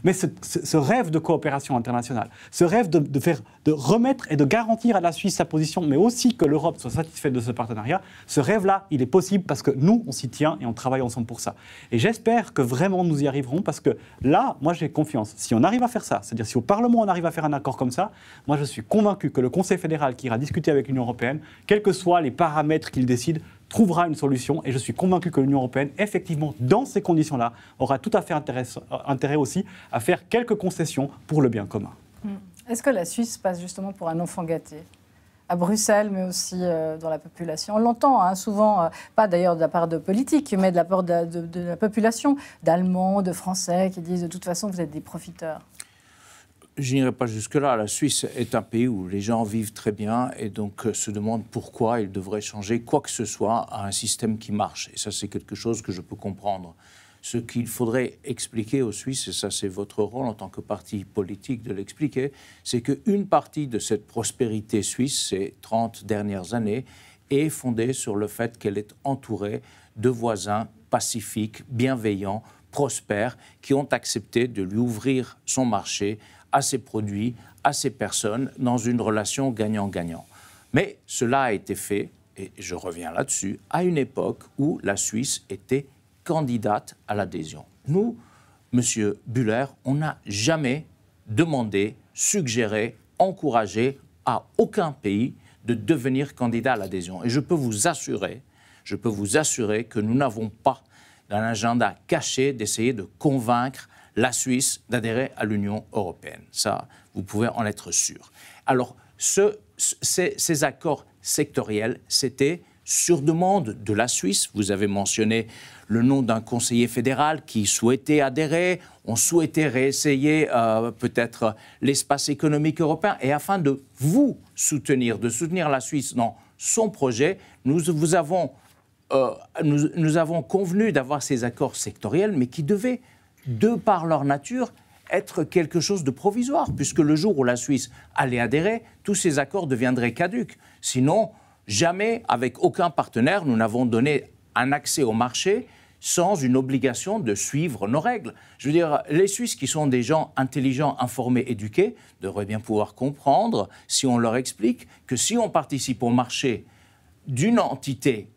Mais ce rêve de coopération internationale, ce rêve de remettre et de garantir à la Suisse sa position, mais aussi que l'Europe soit satisfaite de ce partenariat, ce rêve-là, il est possible parce que nous, on s'y tient et on travaille ensemble pour ça. Et j'espère que vraiment nous y arriverons parce que là, moi j'ai confiance. Si on arrive à faire ça, c'est-à-dire si au Parlement on arrive à faire un accord comme ça, moi je suis convaincu que le Conseil fédéral qui ira discuter avec l'Union européenne, quels que soient les paramètres qu'il décide, trouvera une solution et je suis convaincu que l'Union européenne, effectivement, dans ces conditions-là, aura tout à fait intérêt aussi à faire quelques concessions pour le bien commun. Est-ce que la Suisse passe justement pour un enfant gâté ? À Bruxelles, mais aussi dans la population. On l'entend souvent, pas d'ailleurs de la part de politiques, mais de la part de la population, d'Allemands, de Français, qui disent de toute façon, vous êtes des profiteurs. Je n'irai pas jusque-là. La Suisse est un pays où les gens vivent très bien et donc se demandent pourquoi ils devraient changer quoi que ce soit à un système qui marche. Et ça, c'est quelque chose que je peux comprendre. Ce qu'il faudrait expliquer aux Suisses, et ça c'est votre rôle en tant que parti politique de l'expliquer, c'est qu'une partie de cette prospérité suisse, ces 30 dernières années, est fondée sur le fait qu'elle est entourée de voisins pacifiques, bienveillants, prospères, qui ont accepté de lui ouvrir son marché à ses produits, à ses personnes, dans une relation gagnant-gagnant. Mais cela a été fait, et je reviens là-dessus, à une époque où la Suisse était candidate à l'adhésion. Nous, M. Buller, on n'a jamais demandé, suggéré, encouragé à aucun pays de devenir candidat à l'adhésion. Et je peux vous assurer que nous n'avons pas dans l'agenda caché d'essayer de convaincre la Suisse d'adhérer à l'Union européenne. Ça, vous pouvez en être sûr. Alors, ces accords sectoriels, c'était sur demande de la Suisse. Vous avez mentionné le nom d'un conseiller fédéral qui souhaitait adhérer. On souhaitait réessayer peut-être l'espace économique européen. Et afin de vous soutenir, de soutenir la Suisse dans son projet, nous avons convenu d'avoir ces accords sectoriels, mais qui devaient, de par leur nature, être quelque chose de provisoire, puisque le jour où la Suisse allait adhérer, tous ces accords deviendraient caducs. Sinon, jamais, avec aucun partenaire, nous n'avons donné un accès au marché sans une obligation de suivre nos règles. Je veux dire, les Suisses, qui sont des gens intelligents, informés, éduqués, devraient bien pouvoir comprendre, si on leur explique, que si on participe au marché d'une entité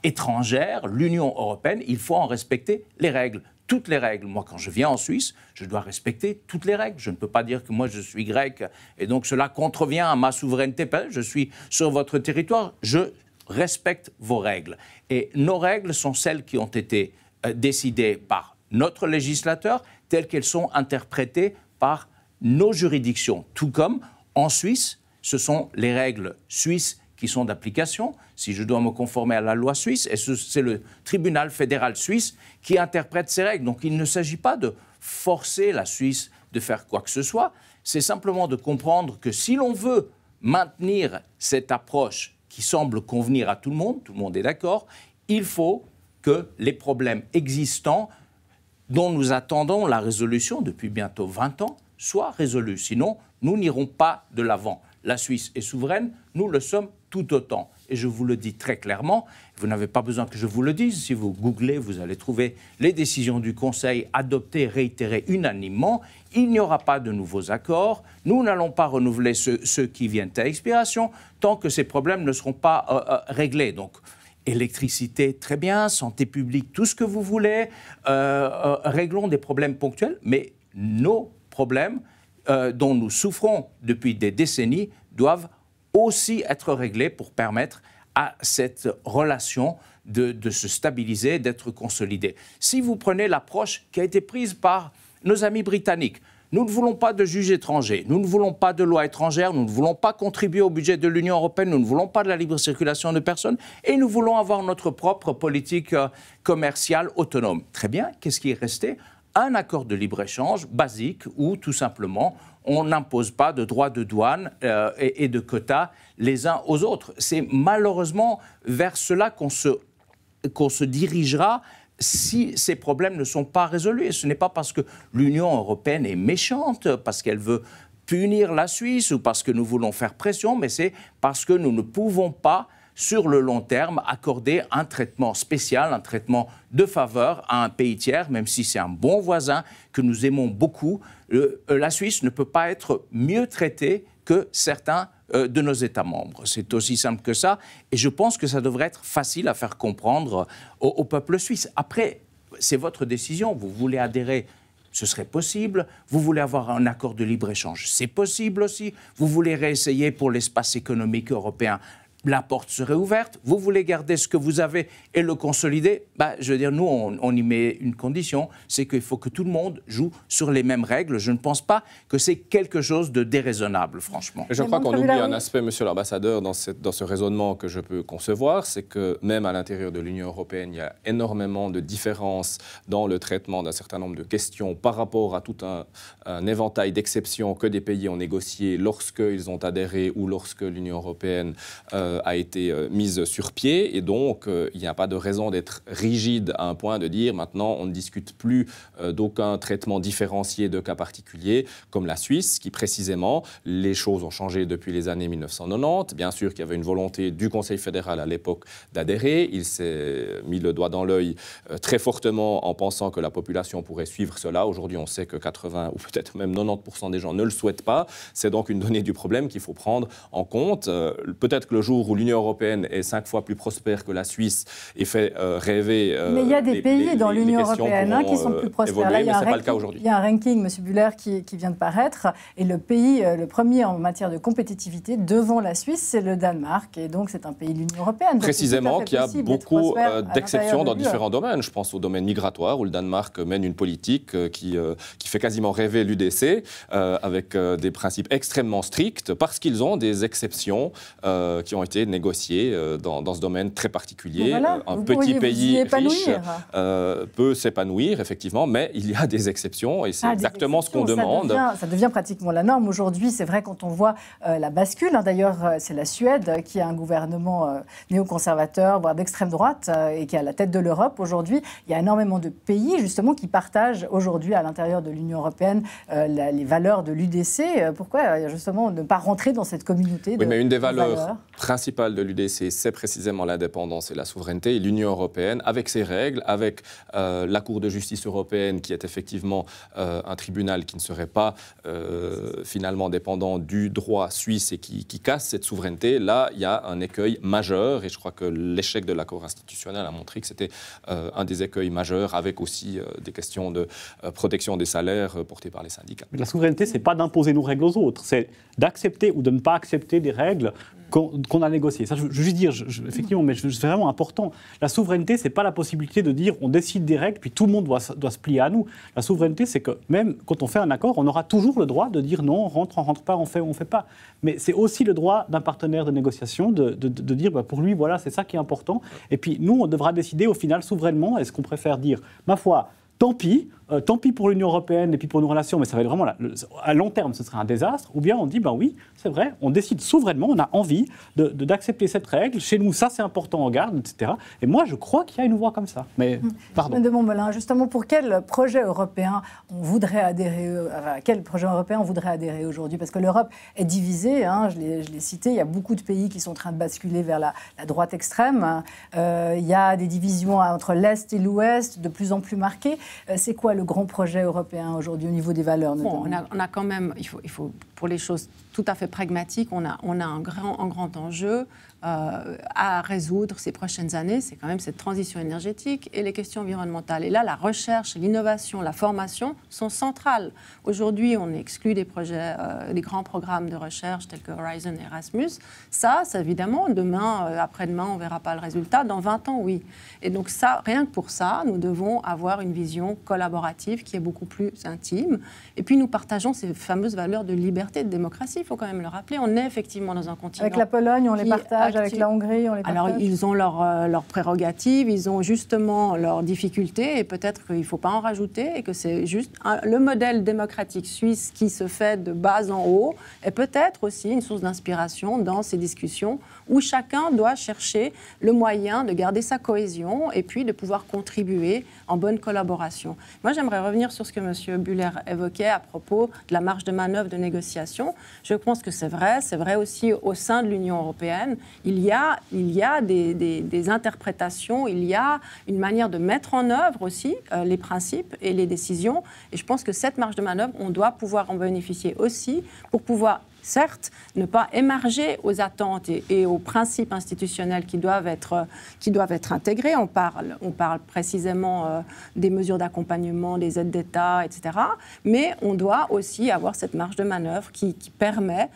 étrangère, l'Union européenne, il faut en respecter les règles. Toutes les règles. Moi, quand je viens en Suisse, je dois respecter toutes les règles. Je ne peux pas dire que moi, je suis grec et donc cela contrevient à ma souveraineté. Je suis sur votre territoire, je respecte vos règles. Et nos règles sont celles qui ont été décidées par notre législateur, telles qu'elles sont interprétées par nos juridictions. Tout comme, en Suisse, ce sont les règles suisses qui sont d'application, si je dois me conformer à la loi suisse, et c'est le tribunal fédéral suisse qui interprète ces règles. Donc il ne s'agit pas de forcer la Suisse de faire quoi que ce soit, c'est simplement de comprendre que si l'on veut maintenir cette approche qui semble convenir à tout le monde est d'accord, il faut que les problèmes existants dont nous attendons la résolution depuis bientôt 20 ans soient résolus. Sinon, nous n'irons pas de l'avant. La Suisse est souveraine, nous le sommes tout autant. Et je vous le dis très clairement, vous n'avez pas besoin que je vous le dise, si vous googlez, vous allez trouver les décisions du Conseil adoptées, réitérées unanimement. Il n'y aura pas de nouveaux accords, nous n'allons pas renouveler ceux qui viennent à expiration tant que ces problèmes ne seront pas réglés. Donc, électricité, très bien, santé publique, tout ce que vous voulez, réglons des problèmes ponctuels, mais nos problèmes dont nous souffrons depuis des décennies doivent aussi être réglés pour permettre à cette relation de se stabiliser, d'être consolidée. Si vous prenez l'approche qui a été prise par nos amis britanniques, nous ne voulons pas de juges étrangers, nous ne voulons pas de lois étrangères, nous ne voulons pas contribuer au budget de l'Union européenne, nous ne voulons pas de la libre circulation de personnes et nous voulons avoir notre propre politique commerciale autonome. Très bien, qu'est-ce qui est resté? Un accord de libre-échange basique où tout simplement on n'impose pas de droits de douane et de quotas les uns aux autres. C'est malheureusement vers cela qu'on se dirigera si ces problèmes ne sont pas résolus. Et ce n'est pas parce que l'Union européenne est méchante, parce qu'elle veut punir la Suisse ou parce que nous voulons faire pression, mais c'est parce que nous ne pouvons pas, sur le long terme, accorder un traitement spécial, un traitement de faveur à un pays tiers, même si c'est un bon voisin que nous aimons beaucoup. La Suisse ne peut pas être mieux traitée que certains de nos États membres. C'est aussi simple que ça. Et je pense que ça devrait être facile à faire comprendre au peuple suisse. Après, c'est votre décision. Vous voulez adhérer, ce serait possible. Vous voulez avoir un accord de libre-échange, c'est possible aussi. Vous voulez réessayer pour l'espace économique européen, la porte serait ouverte. Vous voulez garder ce que vous avez et le consolider, je veux dire, nous, on y met une condition, c'est qu'il faut que tout le monde joue sur les mêmes règles. Je ne pense pas que c'est quelque chose de déraisonnable, franchement. Je crois qu'on oublie un aspect, monsieur l'ambassadeur, dans ce raisonnement que je peux concevoir, c'est que même à l'intérieur de l'Union européenne, il y a énormément de différences dans le traitement d'un certain nombre de questions par rapport à tout un éventail d'exceptions que des pays ont négocié lorsqu'ils ont adhéré ou lorsque l'Union européenne a été mise sur pied, et donc il n'y a pas de raison d'être rigide à un point de dire maintenant on ne discute plus d'aucun traitement différencié de cas particuliers comme la Suisse, qui précisément, les choses ont changé depuis les années 1990. Bien sûr qu'il y avait une volonté du Conseil fédéral à l'époque d'adhérer, il s'est mis le doigt dans l'œil très fortement en pensant que la population pourrait suivre cela. Aujourd'hui on sait que 80 ou peut-être même 90% des gens ne le souhaitent pas. C'est donc une donnée du problème qu'il faut prendre en compte. Peut-être que le jour où l'Union européenne est 5 fois plus prospère que la Suisse et fait rêver. Mais il y a des pays dans l'Union européenne qui sont plus prospères. Là, ce n'est pas le cas aujourd'hui. Il y a un ranking, M. Buller, qui vient de paraître. Et le pays, le premier en matière de compétitivité devant la Suisse, c'est le Danemark. Et donc, c'est un pays de l'Union européenne. Précisément, qu'il y a beaucoup d'exceptions dans différents domaines. Je pense au domaine migratoire, où le Danemark mène une politique qui fait quasiment rêver l'UDC, avec des principes extrêmement stricts, parce qu'ils ont des exceptions qui ont été négociées dans ce domaine très particulier. Voilà, un petit pays riche peut s'épanouir, effectivement, mais il y a des exceptions et c'est exactement ce qu'on demande. Ça devient pratiquement la norme. Aujourd'hui, c'est vrai, quand on voit la bascule, d'ailleurs, c'est la Suède qui a un gouvernement néoconservateur, voire d'extrême droite, et qui est à la tête de l'Europe aujourd'hui. Il y a énormément de pays, justement, qui partagent aujourd'hui à l'intérieur de l'Union européenne les valeurs de l'UDC. Pourquoi, justement, ne pas rentrer dans cette communauté de mais une des valeurs principale de l'UDC, c'est précisément l'indépendance et la souveraineté. Et l'Union européenne, avec ses règles, avec la Cour de justice européenne, qui est effectivement un tribunal qui ne serait pas finalement dépendant du droit suisse et qui casse cette souveraineté, là, il y a un écueil majeur. Et je crois que l'échec de l'accord institutionnel a montré que c'était un des écueils majeurs, avec aussi des questions de protection des salaires portées par les syndicats. Mais la souveraineté, ce n'est pas d'imposer nos règles aux autres, c'est d'accepter ou de ne pas accepter des règles qu'on a négociées. Ça, je veux juste dire, effectivement, mais c'est vraiment important. La souveraineté, ce n'est pas la possibilité de dire on décide des règles, puis tout le monde doit se plier à nous. La souveraineté, c'est que même quand on fait un accord, on aura toujours le droit de dire non, on rentre pas, on fait ou on fait pas. Mais c'est aussi le droit d'un partenaire de négociation de dire pour lui, voilà, c'est ça qui est important. Et puis nous, on devra décider au final souverainement, est-ce qu'on préfère dire, ma foi, tant pis pour l'Union européenne et puis pour nos relations, mais ça va être vraiment à long terme, ce serait un désastre. Ou bien on dit, oui, c'est vrai, on décide souverainement, on a envie d'accepter cette règle. Chez nous, ça c'est important, on garde, etc. Et moi, je crois qu'il y a une voie comme ça. Mais pardon. De Montmelin, justement, pour quel projet européen on voudrait adhérer aujourd'hui? Parce que l'Europe est divisée, je l'ai cité, il y a beaucoup de pays qui sont en train de basculer vers la droite extrême. Il y a des divisions entre l'Est et l'Ouest de plus en plus marquées. C'est quoi le grand projet européen aujourd'hui au niveau des valeurs notamment? On a quand même, il faut pour les choses tout à fait pragmatiques, on a un grand enjeu à résoudre ces prochaines années, c'est quand même cette transition énergétique et les questions environnementales. Et là, la recherche, l'innovation, la formation sont centrales. Aujourd'hui, on exclut des projets, des grands programmes de recherche tels que Horizon et Erasmus. Ça évidemment, demain, après-demain, on ne verra pas le résultat. Dans 20 ans, oui. Et donc ça, rien que pour ça, nous devons avoir une vision collaborative qui est beaucoup plus intime. Et puis, nous partageons ces fameuses valeurs de liberté et de démocratie, il faut quand même le rappeler. On est effectivement dans un continent... Avec la Pologne, on les partage. Avec la Hongrie, on les partage. Alors, ils ont leurs prérogatives, ils ont justement leurs difficultés, et peut-être qu'il ne faut pas en rajouter, et que c'est juste le modèle démocratique suisse qui se fait de bas en haut, est peut-être aussi une source d'inspiration dans ces discussions où chacun doit chercher le moyen de garder sa cohésion et puis de pouvoir contribuer en bonne collaboration. Moi, j'aimerais revenir sur ce que M. Buller évoquait à propos de la marge de manœuvre de négociation. Je pense que c'est vrai aussi au sein de l'Union européenne. Il y a des interprétations, il y a une manière de mettre en œuvre aussi les principes et les décisions. Et je pense que cette marge de manœuvre, on doit pouvoir en bénéficier aussi pour pouvoir, certes, ne pas émarger aux attentes et aux principes institutionnels qui doivent être intégrés. On parle précisément des mesures d'accompagnement, des aides d'État, etc. Mais on doit aussi avoir cette marge de manœuvre qui permet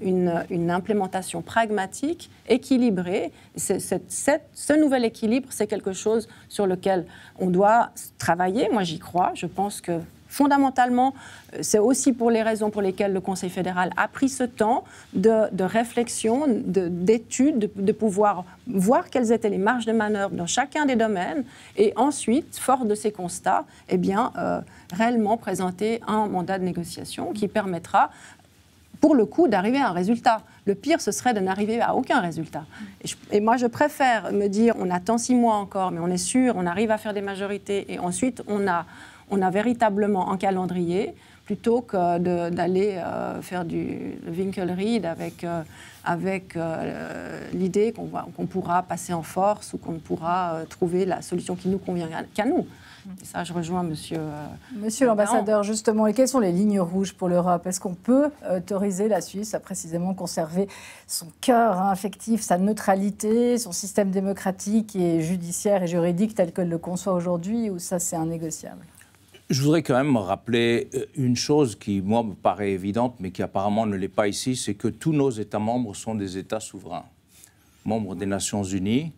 une implémentation pragmatique, équilibrée. Ce nouvel équilibre, c'est quelque chose sur lequel on doit travailler. Moi, j'y crois. Je pense que fondamentalement, c'est aussi pour les raisons pour lesquelles le Conseil fédéral a pris ce temps de réflexion, d'étude, de pouvoir voir quelles étaient les marges de manœuvre dans chacun des domaines et ensuite, fort de ces constats, réellement présenter un mandat de négociation qui permettra, pour le coup, d'arriver à un résultat. Le pire, ce serait de n'arriver à aucun résultat. Et moi, je préfère me dire, on attend 6 mois encore, mais on est sûr, on arrive à faire des majorités et ensuite, on a véritablement un calendrier plutôt que d'aller faire du Winkelried avec l'idée qu'on pourra passer en force ou qu'on pourra trouver la solution qui nous convient qu'à nous. Et ça, je rejoins Monsieur l'ambassadeur, justement. Et quelles sont les lignes rouges pour l'Europe? Est-ce qu'on peut autoriser la Suisse à précisément conserver son cœur affectif, sa neutralité, son système démocratique et judiciaire et juridique tel qu'elle le conçoit aujourd'hui, ou ça, c'est indnégociable? Je voudrais quand même rappeler une chose qui, moi, me paraît évidente, mais qui apparemment ne l'est pas ici, c'est que tous nos États membres sont des États souverains, membres des Nations Unies,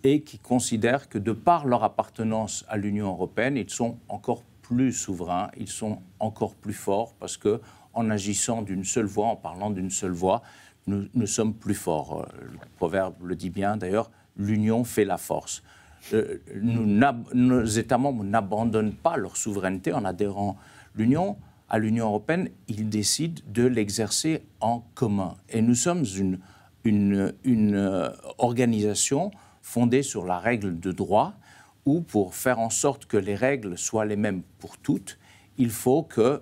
et qui considèrent que de par leur appartenance à l'Union européenne, ils sont encore plus souverains, ils sont encore plus forts, parce qu'en agissant d'une seule voix, en parlant d'une seule voix, nous sommes plus forts. Le proverbe le dit bien, d'ailleurs, l'union fait la force. Nos États membres n'abandonnent pas leur souveraineté en adhérant à l'Union européenne, ils décident de l'exercer en commun. Et nous sommes une organisation fondée sur la règle de droit, où pour faire en sorte que les règles soient les mêmes pour toutes, il faut que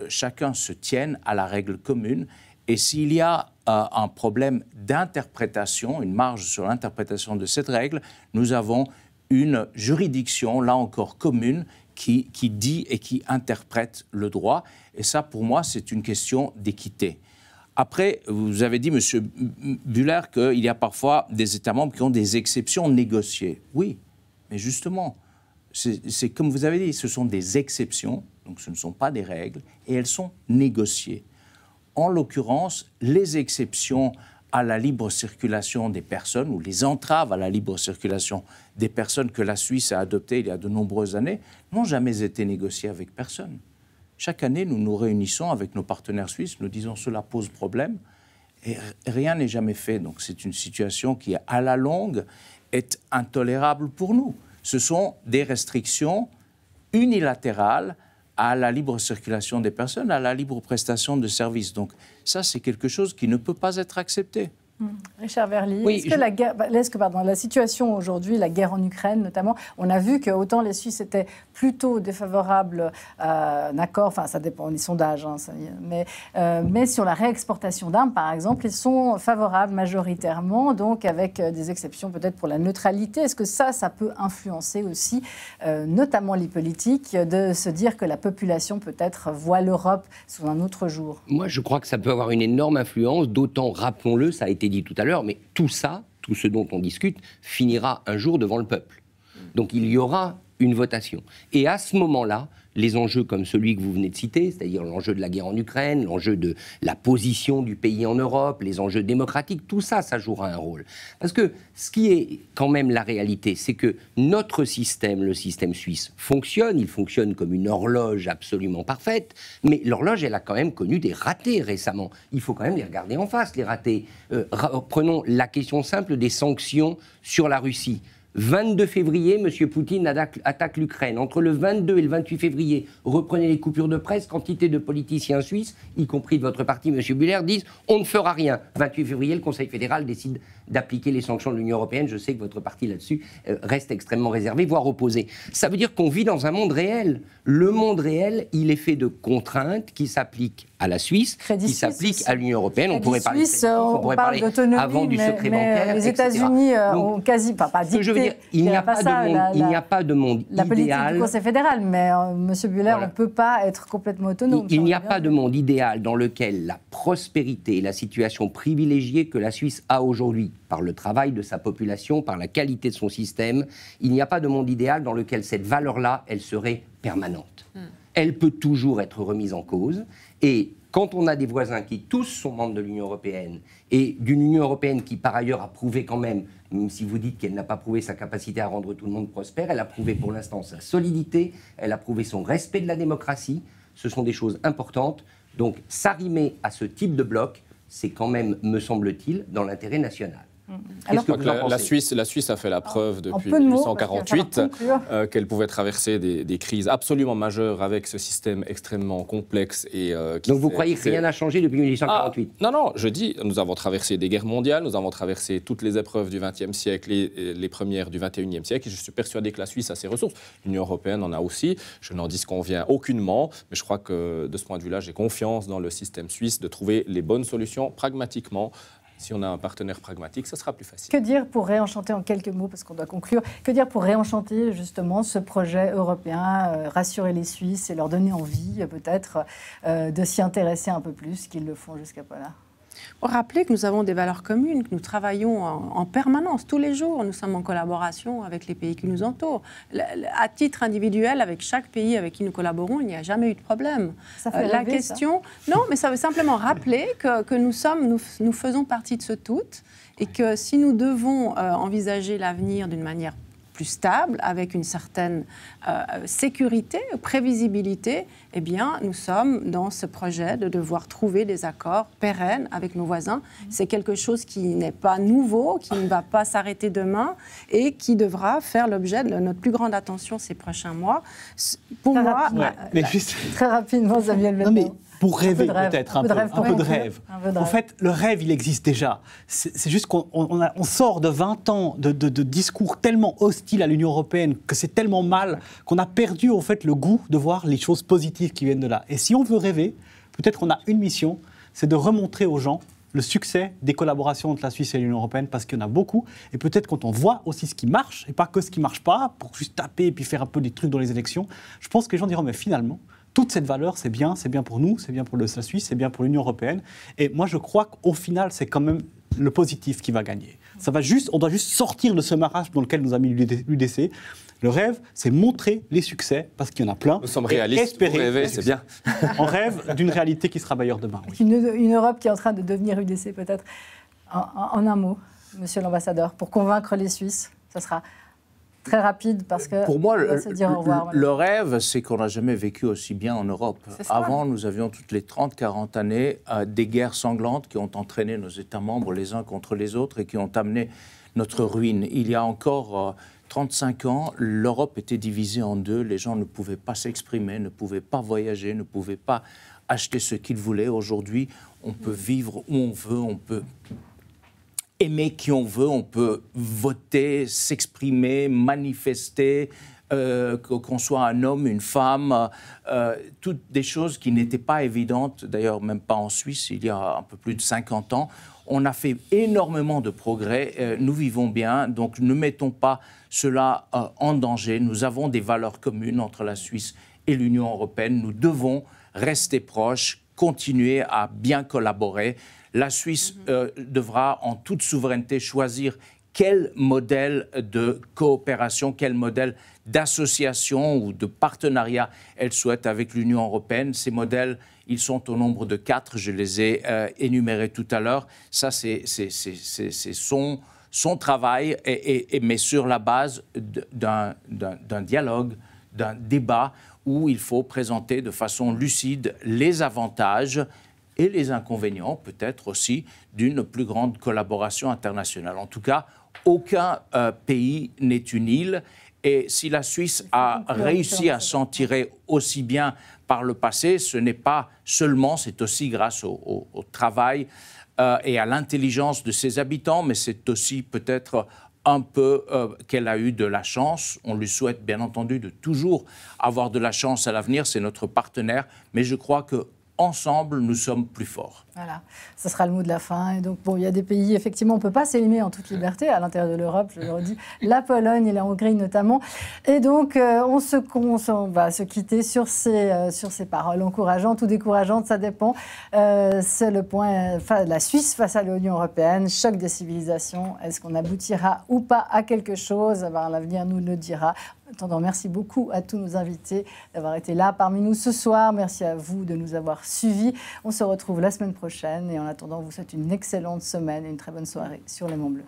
chacun se tienne à la règle commune. Et s'il y a un problème d'interprétation, une marge sur l'interprétation de cette règle, nous avons une juridiction, là encore commune, qui dit et qui interprète le droit. Et ça, pour moi, c'est une question d'équité. Après, vous avez dit, M. Buller, qu'il y a parfois des États membres qui ont des exceptions négociées. Oui, mais justement, c'est comme vous avez dit, ce sont des exceptions, donc ce ne sont pas des règles, et elles sont négociées. En l'occurrence, les exceptions à la libre circulation des personnes, ou les entraves à la libre circulation des personnes que la Suisse a adoptées il y a de nombreuses années, n'ont jamais été négociées avec personne. Chaque année, nous nous réunissons avec nos partenaires suisses, nous disons cela pose problème, et rien n'est jamais fait. Donc c'est une situation qui, à la longue, est intolérable pour nous. Ce sont des restrictions unilatérales à la libre circulation des personnes, à la libre prestation de services. Donc ça, c'est quelque chose qui ne peut pas être accepté. Richard Verly, est-ce que la situation aujourd'hui, la guerre en Ukraine notamment, on a vu que autant les Suisses étaient plutôt défavorables à un accord, enfin ça dépend des sondages, mais sur la réexportation d'armes par exemple, ils sont favorables majoritairement, donc avec des exceptions peut-être pour la neutralité. Est-ce que ça peut influencer aussi, notamment les politiques, de se dire que la population peut-être voit l'Europe sous un autre jour? Moi je crois que ça peut avoir une énorme influence, d'autant, rappelons-le, ça a été dit tout à l'heure, mais tout ça, tout ce dont on discute, finira un jour devant le peuple. Donc il y aura une votation. Et à ce moment-là, les enjeux comme celui que vous venez de citer, c'est-à-dire l'enjeu de la guerre en Ukraine, l'enjeu de la position du pays en Europe, les enjeux démocratiques, tout ça, ça jouera un rôle. Parce que ce qui est quand même la réalité, c'est que notre système, le système suisse, fonctionne. Il fonctionne comme une horloge absolument parfaite, mais l'horloge, elle a quand même connu des ratés récemment. Il faut quand même les regarder en face, les ratés. Prenons la question simple des sanctions sur la Russie. 22 février, M. Poutine attaque l'Ukraine. Entre le 22 et le 28 février, reprenez les coupures de presse, quantité de politiciens suisses, y compris de votre parti, M. Buller, disent « on ne fera rien ». 28 février, le Conseil fédéral décide d'appliquer les sanctions de l'Union européenne. Je sais que votre parti là-dessus reste extrêmement réservé, voire opposé. Ça veut dire qu'on vit dans un monde réel. Le monde réel, il est fait de contraintes qui s'appliquent à la Suisse, qui s'appliquent à l'Union européenne. On pourrait parler d'autonomie, avant du secret bancaire, les États-Unis ont quasi pas dicté. Je veux dire, il n'y a pas de monde idéal. La politique du Conseil fédéral, mais M. Buller, on ne peut pas être complètement autonome. Il n'y a pas de monde idéal dans lequel la prospérité et la situation privilégiée que la Suisse a aujourd'hui, par le travail de sa population, par la qualité de son système, il n'y a pas de monde idéal dans lequel cette valeur-là, elle serait permanente. Elle peut toujours être remise en cause. Et quand on a des voisins qui tous sont membres de l'Union européenne et d'une Union européenne qui par ailleurs a prouvé quand même si vous dites qu'elle n'a pas prouvé sa capacité à rendre tout le monde prospère, elle a prouvé pour l'instant sa solidité, elle a prouvé son respect de la démocratie. Ce sont des choses importantes. Donc s'arrimer à ce type de bloc, c'est quand même, me semble-t-il, dans l'intérêt national. Alors, la Suisse a fait la preuve depuis 1848 qu'elle pouvait traverser des crises absolument majeures avec ce système extrêmement complexe. Donc vous croyez que rien n'a changé depuis 1848 ? Non, je dis, nous avons traversé des guerres mondiales, nous avons traversé toutes les épreuves du XXe siècle et les premières du XXIe siècle, et je suis persuadé que la Suisse a ses ressources. L'Union européenne en a aussi, je n'en disconviens aucunement, mais je crois que de ce point de vue-là, j'ai confiance dans le système suisse de trouver les bonnes solutions pragmatiquement. Si on a un partenaire pragmatique, ça sera plus facile. Que dire pour réenchanter en quelques mots, parce qu'on doit conclure, que dire pour réenchanter justement ce projet européen, rassurer les Suisses et leur donner envie peut-être de s'y intéresser un peu plus qu'ils le font jusqu'à là? Rappeler que nous avons des valeurs communes, que nous travaillons en permanence, tous les jours. Nous sommes en collaboration avec les pays qui nous entourent. À titre individuel, avec chaque pays avec qui nous collaborons, il n'y a jamais eu de problème. Ça fait rêver, question, non, mais ça veut simplement rappeler que nous faisons partie de ce tout et que si nous devons envisager l'avenir d'une manière plus stable, avec une certaine sécurité, prévisibilité, eh bien, nous sommes dans ce projet de devoir trouver des accords pérennes avec nos voisins. C'est quelque chose qui n'est pas nouveau, qui ne va pas s'arrêter demain et qui devra faire l'objet de notre plus grande attention ces prochains mois. Pour moi... Très rapidement, Samuel Bellon. Pour rêver peut-être, un peu de rêve. En fait, le rêve, il existe déjà. C'est juste qu'on sort de 20 ans de discours tellement hostiles à l'Union européenne, que c'est tellement mal, qu'on a perdu en fait le goût de voir les choses positives qui viennent de là. Et si on veut rêver, peut-être qu'on a une mission, c'est de remontrer aux gens le succès des collaborations entre la Suisse et l'Union européenne, parce qu'il y en a beaucoup. Et peut-être quand on voit aussi ce qui marche, et pas que ce qui ne marche pas, pour juste taper et puis faire un peu des trucs dans les élections, je pense que les gens diront, mais finalement, toute cette valeur, c'est bien pour nous, c'est bien pour la Suisse, c'est bien pour l'Union européenne. Et moi, je crois qu'au final, c'est quand même le positif qui va gagner. On doit juste sortir de ce marasme dans lequel nous a mis l'UDC. Le rêve, c'est montrer les succès, parce qu'il y en a plein. Nous sommes réalistes, pour rêver, c'est bien. On rêve d'une réalité qui sera meilleure demain. Oui. Une Europe qui est en train de devenir UDC, peut-être. En un mot, monsieur l'ambassadeur, pour convaincre les Suisses, ça sera... très rapide, parce que pour moi, le rêve, c'est qu'on n'a jamais vécu aussi bien en Europe. Avant, nous avions toutes les 30-40 années des guerres sanglantes qui ont entraîné nos États membres les uns contre les autres et qui ont amené notre ruine. Il y a encore 35 ans, l'Europe était divisée en deux. Les gens ne pouvaient pas s'exprimer, ne pouvaient pas voyager, ne pouvaient pas acheter ce qu'ils voulaient. Aujourd'hui, on peut vivre où on veut, on peut aimer qui on veut, on peut voter, s'exprimer, manifester, qu'on soit un homme, une femme, toutes des choses qui n'étaient pas évidentes, d'ailleurs même pas en Suisse, il y a un peu plus de 50 ans. On a fait énormément de progrès, nous vivons bien, donc ne mettons pas cela en danger. Nous avons des valeurs communes entre la Suisse et l'Union européenne, nous devons rester proches, continuer à bien collaborer. La Suisse devra en toute souveraineté choisir quel modèle de coopération, quel modèle d'association ou de partenariat elle souhaite avec l'Union européenne. Ces modèles, ils sont au nombre de 4, je les ai énumérés tout à l'heure. Ça, c'est son travail, mais sur la base d'un dialogue, d'un débat où il faut présenter de façon lucide les avantages et les inconvénients, peut-être aussi, d'une plus grande collaboration internationale. En tout cas, aucun pays n'est une île. Et si la Suisse a réussi à s'en tirer aussi bien par le passé, ce n'est pas seulement, c'est aussi grâce au travail et à l'intelligence de ses habitants, mais c'est aussi peut-être un peu qu'elle a eu de la chance. On lui souhaite bien entendu de toujours avoir de la chance à l'avenir, c'est notre partenaire, mais je crois que ensemble, nous sommes plus forts. Voilà, ce sera le mot de la fin. Et donc, bon, il y a des pays, effectivement, on ne peut pas s'aimer en toute liberté à l'intérieur de l'Europe, je le redis, la Pologne et la Hongrie notamment. Et donc, on va se quitter sur ces paroles encourageantes ou décourageantes, ça dépend. C'est le point, la Suisse face à l'Union européenne, choc des civilisations. Est-ce qu'on aboutira ou pas à quelque chose? L'avenir nous le dira. En attendant, merci beaucoup à tous nos invités d'avoir été là parmi nous ce soir. Merci à vous de nous avoir suivis. On se retrouve la semaine prochaine et en attendant, on vous souhaite une excellente semaine et une très bonne soirée sur Les Monts Bleus.